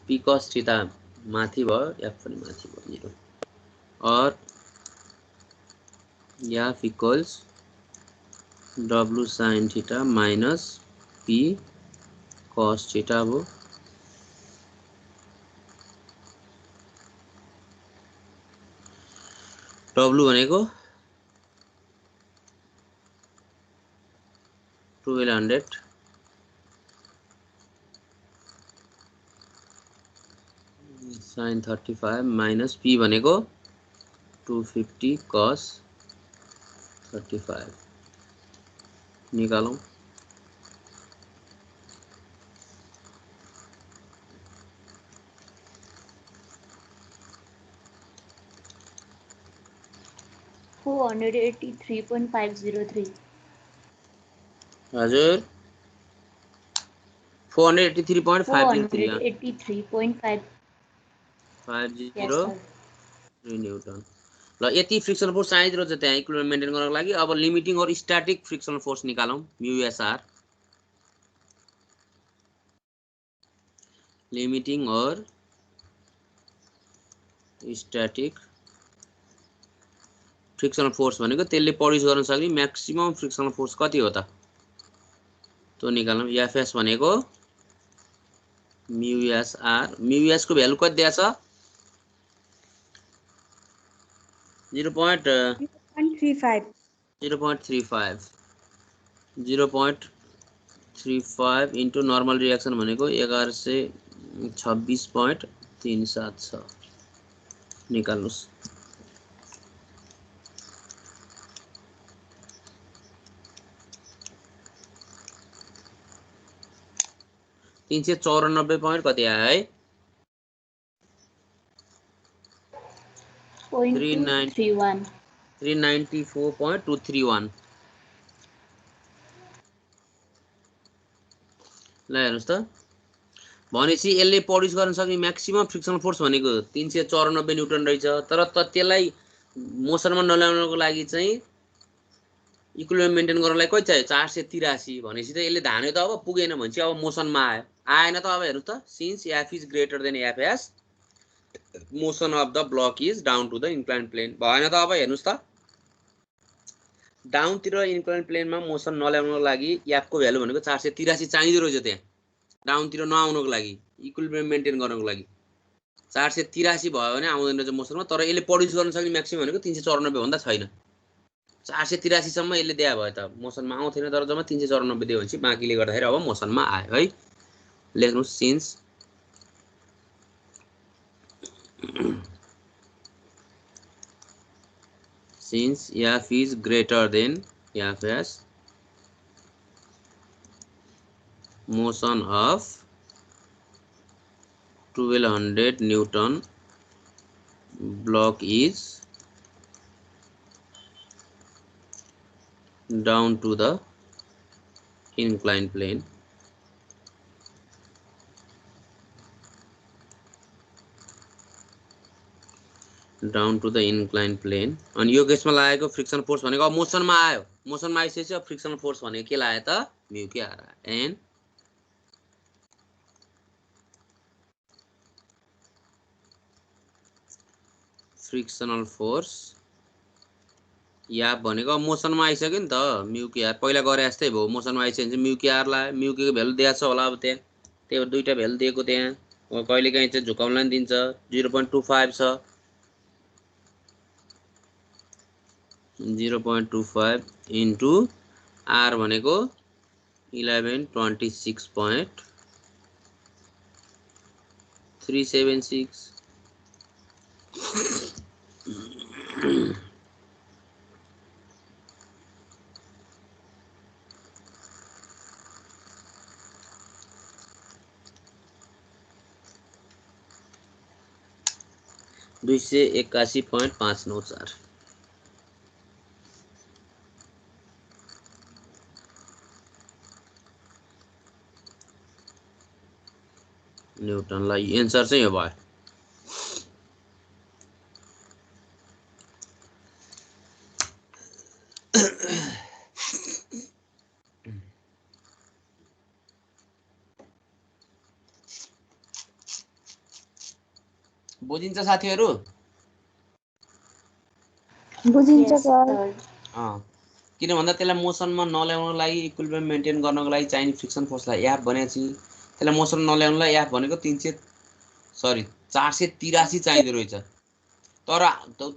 p cos थीटा माथि भयो, f पनि माथि भयो 0। और f equals w sin theta minus p cos theta हो। w भनेको 1200 sin 35 माइनस p भनेको 250 cos 35 निकालौं। $483.503 हजुर 483.503 yes sir 503 न्यूटन। ल यति फ्रिक्सनल फोर्स चाहिन्छ त्यहाँ इक्विलिब्रियम मेन्टेन गर्नको लागि। अब लिमिटिङ और स्टैटिक फ्रिक्सनल फोर्स निकालौं म्यू एस आर। लिमिटिङ और स्टैटिक फ्रिक्सनल फोर्स भनेको त्यसले प्रोड्युस गर्न सक्ने म्याक्सिमम फ्रिक्सनल फोर्स कति हो त त्यो निकालौं। एफएस भनेको mu S are. Mu S को भ्यालु कति दिएको छ 0.35 0.35 इन्टु नर्मल रिएक्सन भनेको 1126.37 छ। निकाल्नुस्। 394 पॉइंट कति आयो है 0.231 394.231। ल हेर्नुस् त भनेपछि यसले प्रोड्युस गर्न सक्ने म्याक्सिमम फ्रिक्सनल फोर्स भनेको 394 न्यूटन रहेछ। तर त्यसलाई मोसनमा नल्याउनको लागि चाहिँ इक्विलिब्रियम मेन्टेन गर्नलाई कति चाहियो 483 भनेपछि त यसले धान्यो त अब पुगेन भनेपछि अब मोसनमा आयो आएन त। अब हेर्नुस् त since F is greater than FS motion of the block is down to the incline plane भएन त। अब हेर्नुस् त डाउनतिर इन्क्लाइन प्लेनमा मोसन नल्याउनको लागि एफको भ्यालु भनेको 483 चाहिँदो रहेछ त्यहाँ डाउनतिर नआउनको लागि इक्विलिब्रियम मेन्टेन गर्नको लागि 483 भयो भने आउँदैन रहेछ मोसनमा। तर यसले प्रोड्युस गर्न सक्ने म्याक्सिमम भनेको 394 भन्दा छैन 483 सम्म यसले दिया भयो त मोसनमा आउँथेन। तर जम्मा 394 दियो भनेपछि बाँकीले गर्दाखेरि अब मोसनमा आयो है। लेख्नुस् since F is greater than Fs motion of 1200 Newton block is down to the inclined plane down to the incline plane. अनि यो केसमा लागेको फ्रिक्सन फोर्स भनेको अब मोसनमा आयो मोसनमा आइसकेपछि अब फ्रिक्सन फोर्स भनेको के लाग्यो त म्यू के आर एन फ्रिक्सनल फोर्स या भनेको अब मोसनमा आइसक्यो नि त म्यू के आर पहिला गरे जस्तै भयो मोसनमा आइसकेपछि म्यू के आर लाग्यो म्यू के को भ्यालु दिएको छ होला अब त्यहाँ त्यही भएर दुईटा भ्यालु दिएको त्यहाँ कहिलेकाहीँ चाहिँ झुकाउनलाई दिन्छ 0.25 छ 0.25 इन्टु आर भनेको 1126.376 281.594 न्यूटनलाई एन्सर चाहिँ यो भयो। बुझिन्छ साथीहरु बुझिन्छ yes सर sir किन भन्दा त्यसलाई मोसनमा नल्याउनको लागि इक्विलिब्रियम मेन्टेन गर्नको लागि चाहिने फ्रिक्सन फोर्सलाई एफ भनेपछि त्यसलाई मोसन नल्याउनलाई एफ भनेको 483 चाहिँदो रहेछ। तर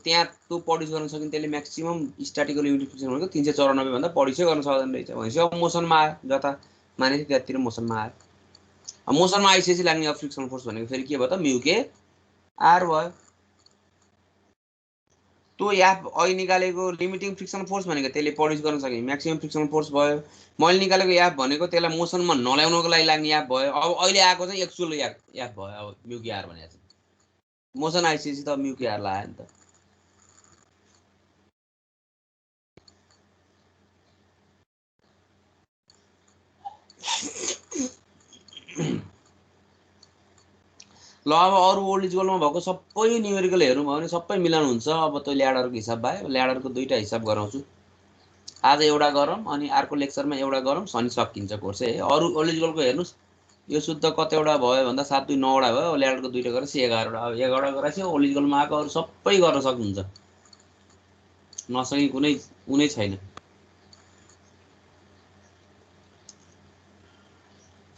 त्यहाँ त्यो प्रोड्युस गर्न सक्ने त्यसले म्याक्सिमम स्ट्याटिकल युनिट फ्रिक्सन भनेको 394 भन्दा प्रोड्युसै गर्न सक्दैन रहेछ भनेपछि अब मोसनमा आयो जता माने त्यतातिर मोसनमा आयो। अब मोसनमा आइसकेपछि लाग्ने अब फ्रिक्सन फोर्स भनेको फेरि के भयो त म्यू के आर भयो। त्यो एफ अहिले निकालेको लिमिटिङ फ्रिक्सन फोर्स भनेको त्यसले प्रड्युस गर्न सक्ने म्याक्सिमम फ्रिक्सन फोर्स भयो। मैले निकालेको एफ भनेको त्यसलाई मोसनमा नल्याउनको लागि लाग्ने एफ भयो। अब अहिले आएको चाहिँ एक्चुअल एफ भयो। अब म्युकेआर भनेको चाहिँ मोसन आइसकेपछि त म्युकेआर लाग्यो नि त। ल अब अरू ओल्ड इजगोलमा भएको सबै न्युमेरिकल हेर्नु भयो भने सबै मिलाउनु हुन्छ। अब त्यो ल्याडरको हिसाब भयो। ल्याडरको दुईटा हिसाब गराउँछु। आज एउटा गरौँ अनि अर्को लेक्चरमा एउटा गरौँ, शनि सकिन्छ कोर्स है। अरू ओल्ड इजगोलको हेर्नुहोस्, यो शुद्ध कतिवटा भयो भन्दा 7 2 9वटा भयो। ल्याडरको दुईटा गरेर 11वटा। अब 11वटा गराएपछि ओल्ड इजगोलमा आएको अरू सबै गर्न सक्नुहुन्छ, नसकी कुनै छैन।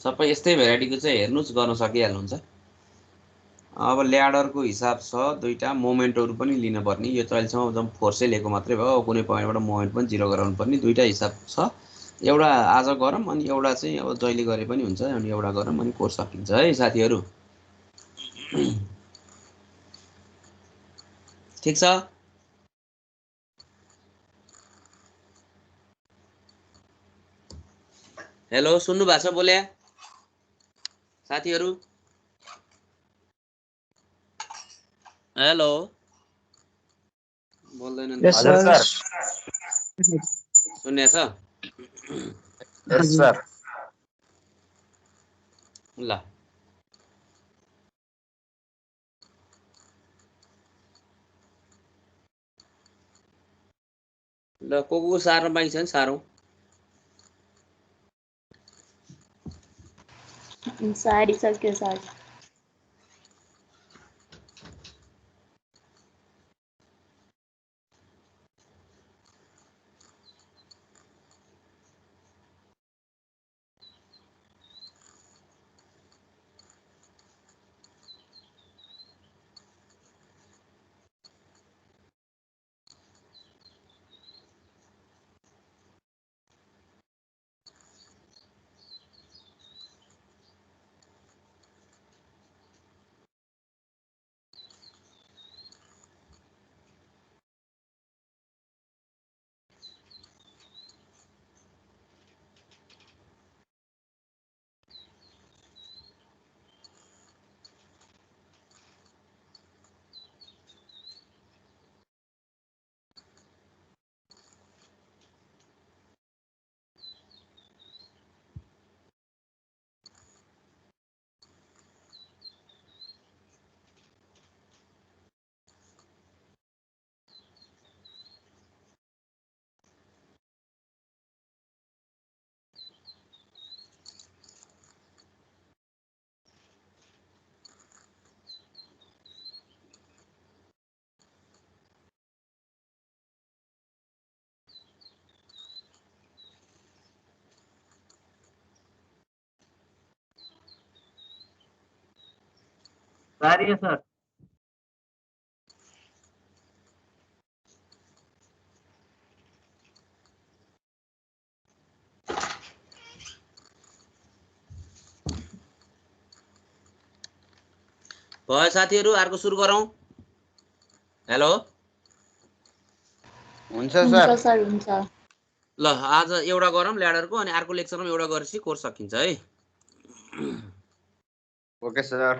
सबै यस्तै भेराइटीको चाहिँ हेर्नुहोस्, गर्न सकिहाल्नुहुन्छ। अब ल्याडरको हिसाब छ दुईटा। मोमेन्टहरू पनि लिनुपर्ने। यो त अहिलेसम्म एकदम फोर्सै लिएको मात्रै भयो। कुनै पोइन्टबाट मोमेन्ट पनि जिरो गराउनु पर्ने। दुईटा हिसाब छ। एउटा आज गरौँ अनि एउटा चाहिँ अब जहिले गरे पनि हुन्छ। अनि एउटा गरौँ अनि कोर्स सकिन्छ है साथीहरू। ठिक छ। हेलो, सुन्नु भएको छ बोले साथीहरू? हेलो, बोल्दैनन्। यस सर। सुन्नेछ? यस सर। ल ल, को सार्न बाँकी छ नि सारौँ। सारिसक्यो सर। सारियो सर। भयो साथीहरू, अर्को सुरु गरौँ। हेलो, हुन्छ हुन्छ सर। सर, हुन्छ। ल आज एउटा गरौँ ल्याडरको अनि अर्को लेक्चरमा एउटा गरेपछि कोर्स सकिन्छ है। Okay sir.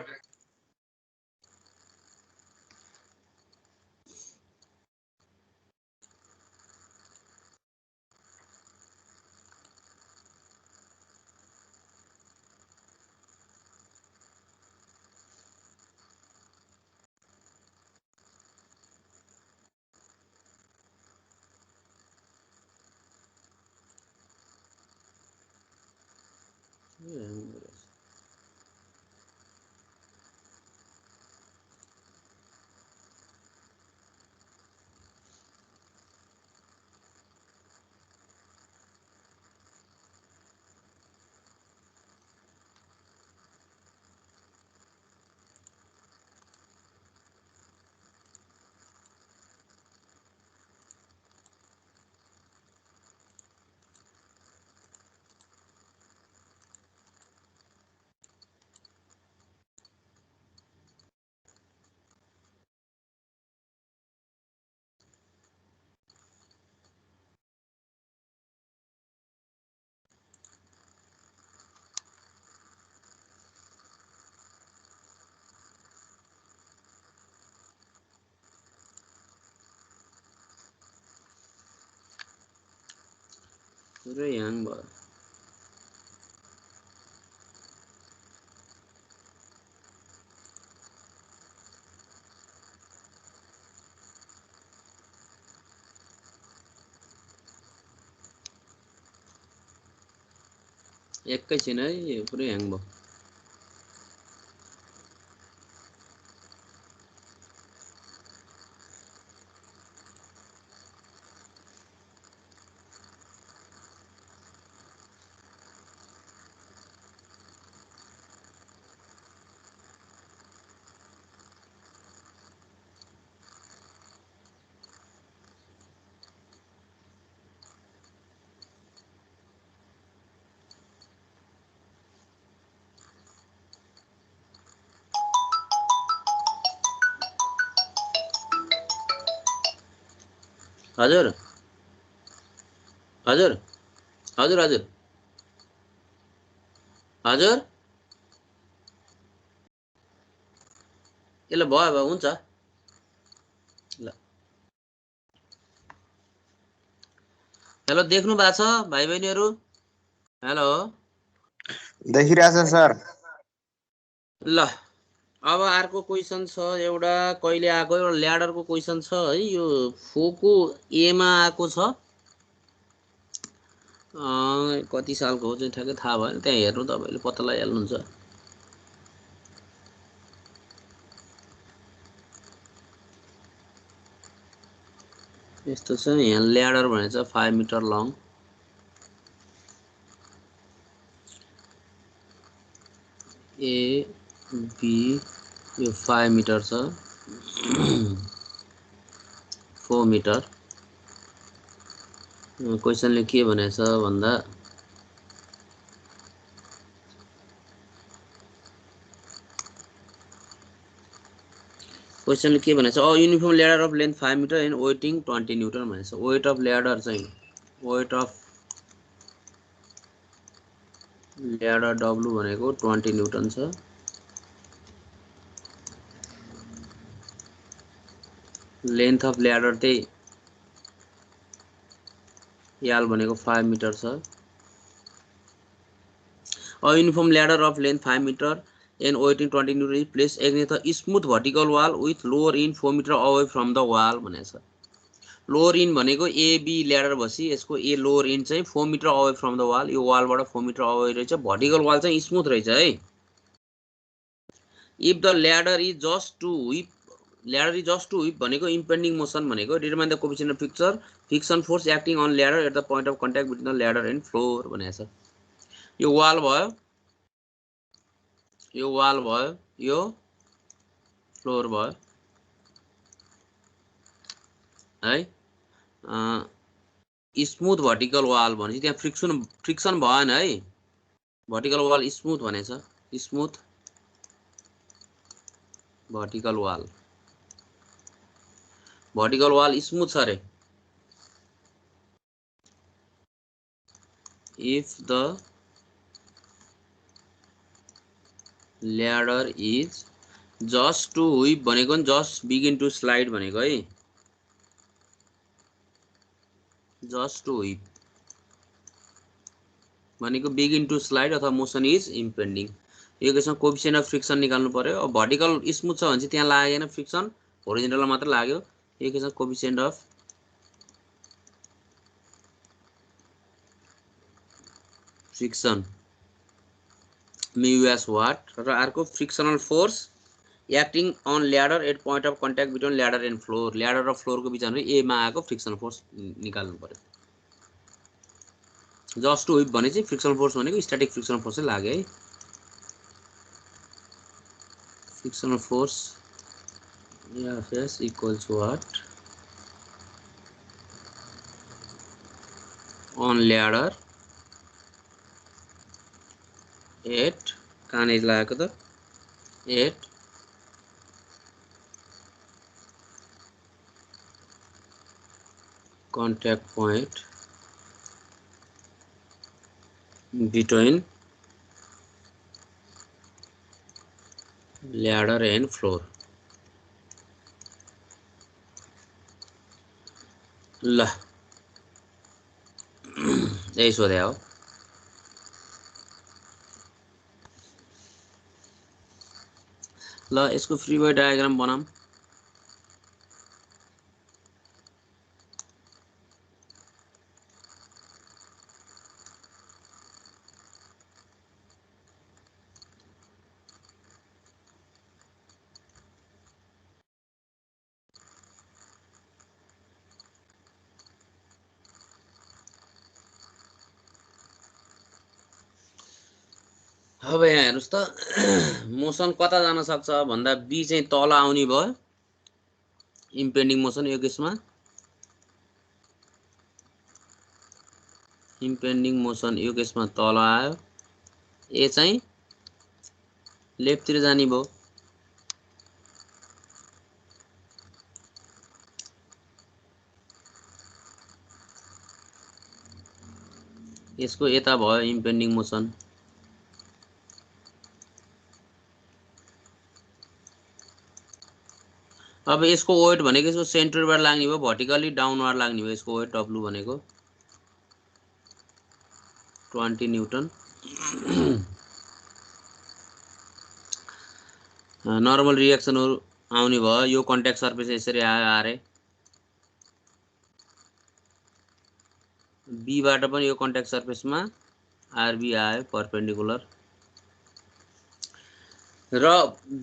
पुरै ह्याङ भयो। एकैछिन है, यो पुरै ह्याङ भयो। हजुर हजुर हजुर हजुर हजुर यसले भयो हुन्छ ल। हेलो, देख्नु भएको छ भाइ बहिनीहरू? हेलो, देखिरहेछ सर। ल अब अर्को क्वेसन छ एउटा, कहिले आएको, एउटा ल्याडरको क्वेसन छ है। यो फोको एमा आएको छ। कति सालको हो चाहिँ ठ्याक्कै थाहा भएन, त्यहाँ हेर्नु तपाईँले पत्ता लगाइहाल्नुहुन्छ। यस्तो छ, यहाँ ल्याडर भनेको छ 5 मिटर लङ। ए बी यो 5 मिटर छ, 4 मिटर। क्वेसनले के भनेछ भन्दा क्वेसनले के भनेछ, uniform ladder of length 5 meter and वेटिङ 20 न्युटन भनेछ। वेट अफ ल्याडर चाहिँ, वेट अफ ल्याडर डब्लु भनेको 20 न्युटन छ। लेन्थ अफ ल्याडर त्यही याल भनेको 5 मिटर छ। Uniform ladder of length 5 meter and वेटिङ 20 newton is place against the smooth vertical wall with lower end 4 meter away from the wall भनेछ। Lower end भनेको AB ladder भएपछि यसको ए लोअर इन चाहिँ 4 meter away from the wall, यो वालबाट 4 meter away रहेछ। Vertical wall चाहिँ smooth रहेछ है। If the ladder is just to whip, ladder is just to whip भनेको इम्पेन्डिङ मोसन भनेको determine the coefficient of friction force acting on ladder at the point of contact between the ladder and floor भनेको छ। यो wall भयो, यो wall भयो, यो floor भयो है। स्मुथ भर्टिकल वाल भनेपछि त्यहाँ फ्रिक्सन भएन है। भर्टिकल वाल स्मुथ भनेछ, smooth vertical wall, vertical wall smooth छ रे। If the ladder is just to whip भनेको नि जस्ट बिगिन टु स्लाइड भनेको है। जस्ट टु व्हिप भनेको बिगिन टु स्लाइड अथवा मोसन इज इम्पेन्डिङ। यो केसमा कोएफिसिएन्ट अफ फ्रिक्सन निकाल्नु पर्यो। अब भर्टिकल स्मुथ छ भने चाहिँ त्यहाँ लागेन फ्रिक्सन, होरिजोन्टलमा मात्र लाग्यो। यो केसमा coefficient of friction mu s what र अर्को frictional force acting on ladder at point of contact between ladder and floor. Ladder र फ्लोरको बिचमा एमा आएको फ्रिक्सनल फोर्स निकाल्नु पर्यो। जस्ट टु व्हिप भने चाहिँ फ्रिक्सनल फोर्स भनेको स्ट्याटिक फ्रिक्सनल फोर्स लाग्यो है। Frictional force FS equals what on ladder at, कहाँनिर लागेको त, at contact point between ladder and floor. ल यही सोधे हो। ल यसको फ्री बोडी डायग्राम बनाऊँ। अब यहाँ हेर्नुस् त मोसन कता जान सक्छ भन्दा बी चाहिँ तल आउने भयो इम्पेन्डिङ मोसन यो केसमा इम्पेन्डिङ मोसन यो केसमा तल आयो ए चाहिँ लेफ्टतिर जाने भयो यसको यता भयो इम्पेन्डिङ मोसन अब यसको वेट भनेको यसको सेन्टरबाट लाग्ने भयो भर्टिकली डाउनवार्ड लाग्ने भयो यसको वेट डब्लु भनेको 20 न्यूटन नर्मल रिएक्सनहरु आउने भयो यो कन्ट्याक्ट सर्फेस यसरी आयो आरे बी बाट पनि यो कन्ट्याक्ट सर्फेसमा आरबी आयो परपेन्डिकुलर र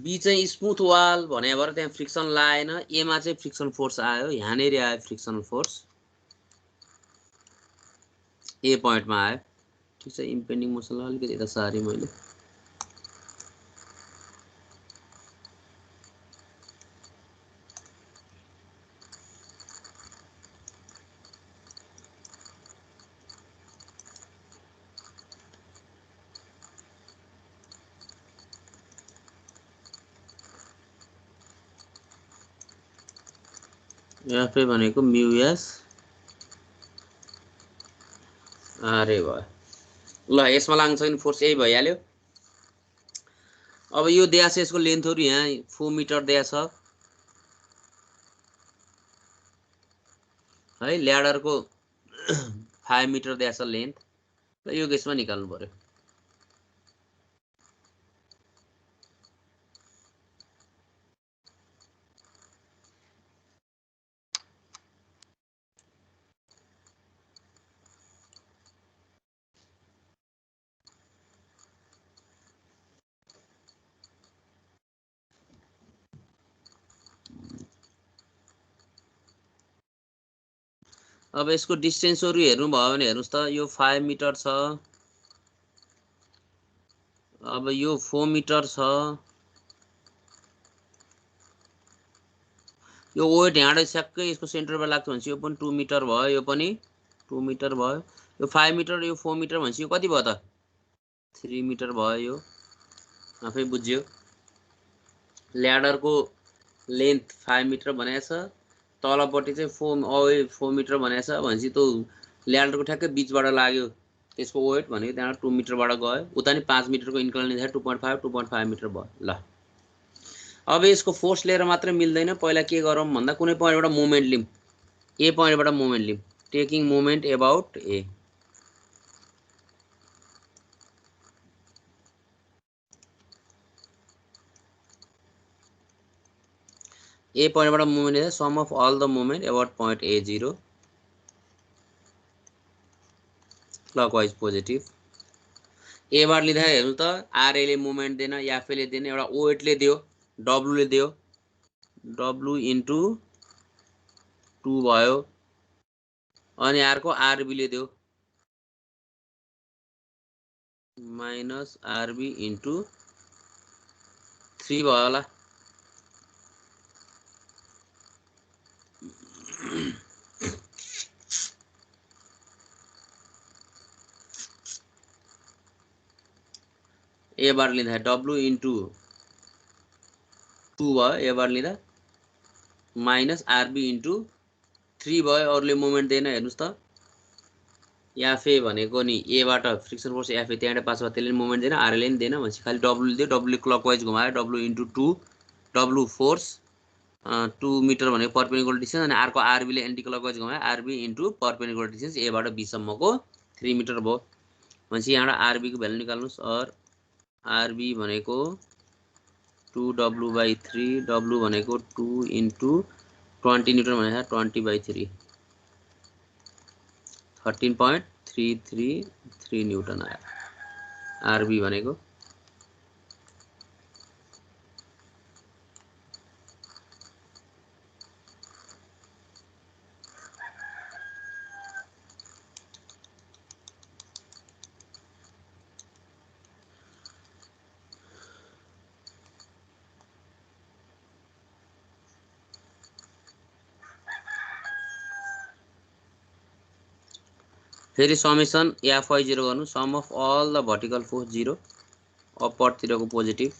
बी चाहिँ स्मूथ वाल भने भएर त्यहाँ फ्रिक्सन लाएन ए मा चाहिँ फ्रिक्सन फोर्स आयो यहाँनेरि आयो फ्रिक्सनल फोर्स ए पोइन्टमा आयो ठीक छ इम्पेन्डिङ मोसनलाई अलिकति यता सारी मैले एफ भनेको म्यू एस आरे भयो ल यसमा लाग्न सक्ने फोर्स यही भइहाल्यो अब यो दिया छ यसको लेन्थहरु यहाँ 4 मिटर दिया छ है ल्याडरको 5 मिटर दिया छ लेन्थ र यो केसमा निकाल्नु पर्यो अब यसको डिस्टेन्सहरु हेर्नु भयो भने हेर्नुस् त यो 5 मिटर छ अब यो 4 मिटर छ यो वेट यहाँबाट स्याक्कै यसको सेन्टरबाट लाग्छ भने यो पनि 2 मिटर भयो यो पनि 2 मिटर भयो यो 5 मिटर यो 4 मिटर भने यो कति भयो त 3 मिटर भयो यो आफै बुझ्यो ल्याडरको लेन्थ 5 मिटर भनेको छ तलपट्टि चाहिँ 4 मिटर भनेको छ भनेपछि त्यो ल्याडरको ठ्याक्कै बीचबाट लाग्यो त्यसको वेट भनेको त्यहाँ 2 मिटरबाट गयो उता नि 5 मिटरको इन्क्लाइन छ 2.5 मिटर भयो ल अब यसको फोर्स लिएर मात्र मिल्दैन पहिला के गरौँ भन्दा कुनै पोइन्टबाट मोमेन्ट लिम ए पोइन्टबाट मोमेन्ट लिम टेकिङ मोमेन्ट अबाउट ए पोइन्टबाट moment is sum of all the moment about point A0 clockwise positive A बाट लिँदा हेर्नु त आरए ले मोमेन्ट दिएन एफ ले दिएन एउटा वेट ले दियो डब्लु ले दियो डब्लु इन्टु 2 भयो अनि अर्को आरबी ले दियो माइनस आरबी इन्टु 3 भयो होला ए बार लिँदा डब्लु इन्टु 2 भयो ए बार लिँदा माइनस आरबी इन्टु 3 भयो अरूले मोमेन्ट दिएन हेर्नुस् त एफए भनेको नि ए बाट फ्रिक्सन फोर्स एफए त्यहाँबाट पास भयो त्यसले मोमेन्ट दिएन आरएलए नि दिएन भनेपछि खाली डब्लु दियो डब्लु क्लकवाइज घुमायो W into 2 W force 2 metre भनेको परपेन्डिकुलर डिस्टेन्स अनि अर्को आरबी ले एन्टी क्लकवाइज घुमायो RB into perpendicular distance A बाट बी सम्मको 3 मिटर भयो भनेपछि यहाँबाट आरबी को भ्यालु निकाल्नुस्। और आरबी भनेको 2w/3, w भनेको 2 × 20 न्युटन भनेको 20/3 13.333 न्युटन आयो आरबी भनेको। फेरि समेसन Fy0 गर्नु, sum of all the vertical force 0 अपरतिरको पोजिटिभ।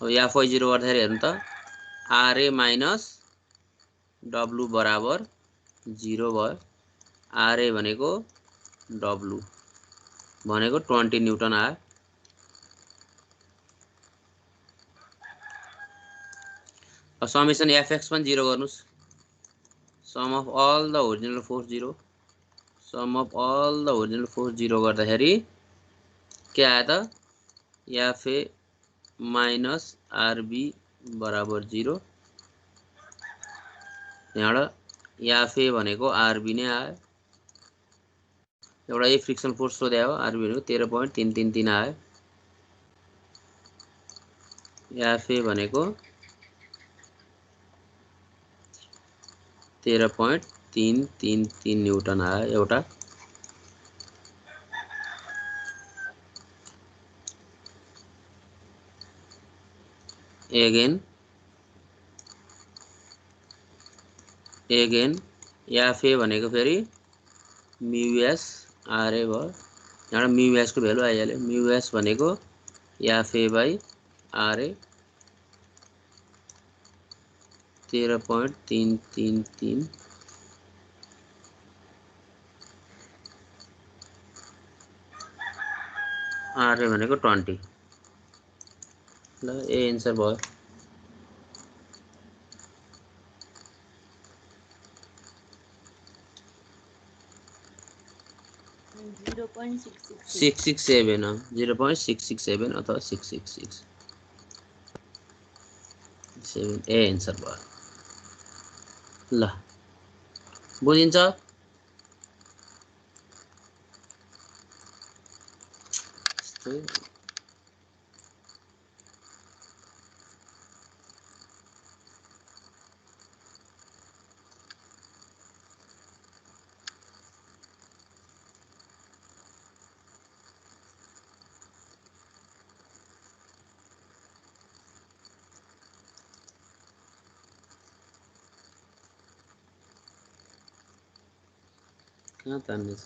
अब Fy0 गर्दाखेरि हेर्नु त RA माइनस W बराबर 0 भयो। RA भनेको W भनेको 20 न्युटन आयो। अब समेसन Fx पनि 0 गर्नुस्, sum of all the original force 0, sum of all the original force 0 गर्दाखेरि के आयो त Fa माइनस RB बराबर 0। यहाँबाट Fa भनेको RB नै आयो। एउटा यही फ्रिक्सन फोर्स सोधे हो, RB भनेको 13.333 आयो। Fa भनेको 13.333 न्युटन आयो एउटा। एगेन Fa भनेको फेरि म्युएस RA भयो। यहाँबाट म्युएस को भ्यालु आइहाल्यो। म्युएस भनेको Fa/RA 13.333 RA भनेको 20। ल ए एन्सर भयो। सिक्स 0.667 अथवा 666 ए एन्सर भयो। ल बुझिन्छ? कहाँ तान्ने छ?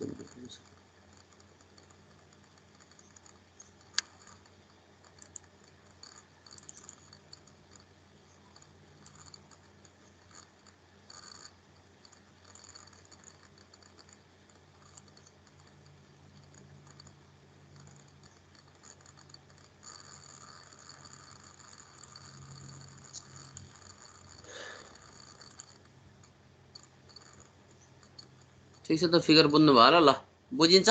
ठीक छ त फिगर बुझ्नु भयो ल। बुझिन्छ?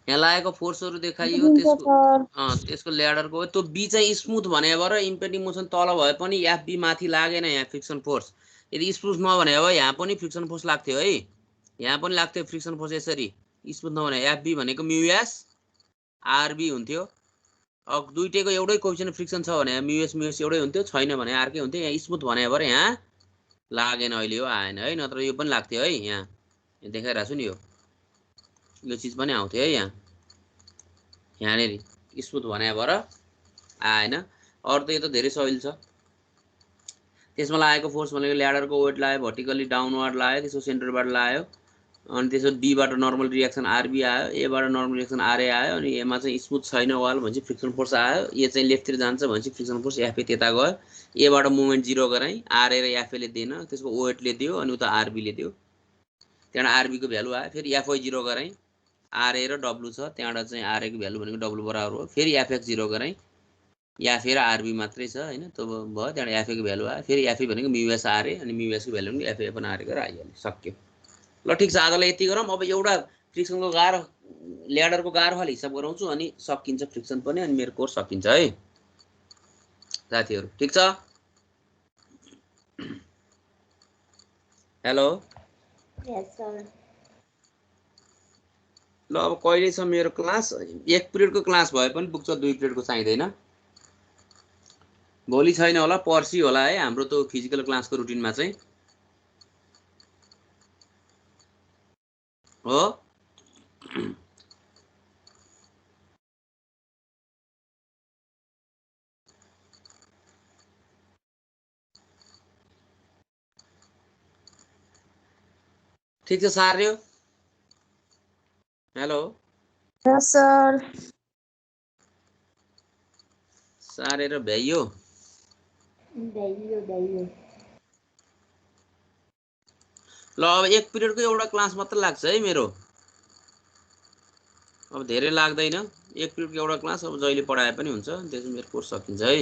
यहाँ लागेको फोर्सहरु देखाइयो, त्यसको ल्याडरको त्यो बी चाहिँ स्मुथ भने भएर इम्पेन्डिङ मोसन तल भए पनि एफबी माथि लागेन। यहाँ फ्रिक्सन फोर्स यदि स्मुथ नभने भए यहाँ पनि फ्रिक्सन फोर्स लाग्थ्यो है, यहाँ पनि लाग्थ्यो फ्रिक्सन फोर्स। यसरी स्मुथ नभने एफबी भनेको म्युएस आरबी हुन्थ्यो। अब दुईटैको एउटै कोएफिसिएन्ट फ्रिक्सन छ भने म्युएस एउटै हुन्थ्यो, छैन भने अर्कै हुन्थ्यो। यहाँ स्मुथ भने भएर यहाँ लागेन, अहिले हो आएन है, नत्र यो पनि लाग्थ्यो है। यहाँ देखाइरहेको छु नि, यो चिज पनि आउँथ्यो है। यहाँनिर स्मुथ भने भएर आएन। अरू त यो त धेरै सजिलो छ। त्यसमा लागेको फोर्स भनेको ल्याडरको वेट लाग्यो, भर्टिकली डाउनवर्ड लाग्यो, त्यसको सेन्टरबाट लाग्यो, अनि त्यसको डीबाट नर्मल रिएक्सन आरबी आयो, एबाट नर्मल रिएक्सन आरए आयो, अनि एमा चाहिँ स्मुथ छैन वाल भनेपछि फ्रिक्सन फोर्स आयो। ए चाहिँ लेफ्टतिर जान्छ भनेपछि फ्रिक्सन फोर्स एफए त्यता गयो। एबाट मुभमेन्ट 0 गराई, आरए र एफए ले दिएन, त्यसको वेटले दियो, अनि उता आरबीले दियो। त्यहाँबाट आरबी को भ्यालु आयो। फेरि एफआई 0 गराई, आरए र डब्लु छ, त्यहाँबाट चाहिँ आरए को भ्यालु भनेको डब्लु बराबर हो। फेरि एफएक्स 0 गराई, एफए र आरबी मात्रै छ हैन, त्यो भयो। त्यहाँबाट एफए को भ्यालु आयो। फेरि एफए भनेको म्युएस आरए, अनि म्युएस को भ्यालु भनेको एफए अपन आरए गरेर आइहाल्यो, सक्यो। ल ठीक छ, आजलाई यति गरौँ। अब एउटा फ्रिक्सनको गाह्रो ल्याडरको गाह्रो हाल हिसाब गराउँछु अनि सकिन्छ फ्रिक्सन पनि अनि मेरो कोर्स सकिन्छ है साथीहरु ठीक छ हेलो यस सर ल अब कहिले छ मेरो क्लास 1 पिरियडको क्लास भए पनि पुग्छ 2 पिरियडको चाहिँदैन भोलि छैन होला पर्सि होला है हाम्रो त फिजिकल क्लासको रुटिनमा चाहिँ हो ठीक छ सार्यो हेलो Yes, sir. सारेर भ्याइयो दैयो ल अब 1 पिरियडको एउटा क्लास मात्र लाग्छ है मेरो अब धेरै लाग्दैन 1 पिरियडको एउटा क्लास अब जहिले पढाए पनि हुन्छ त्यसपछि मेरो कोर्स सकिन्छ है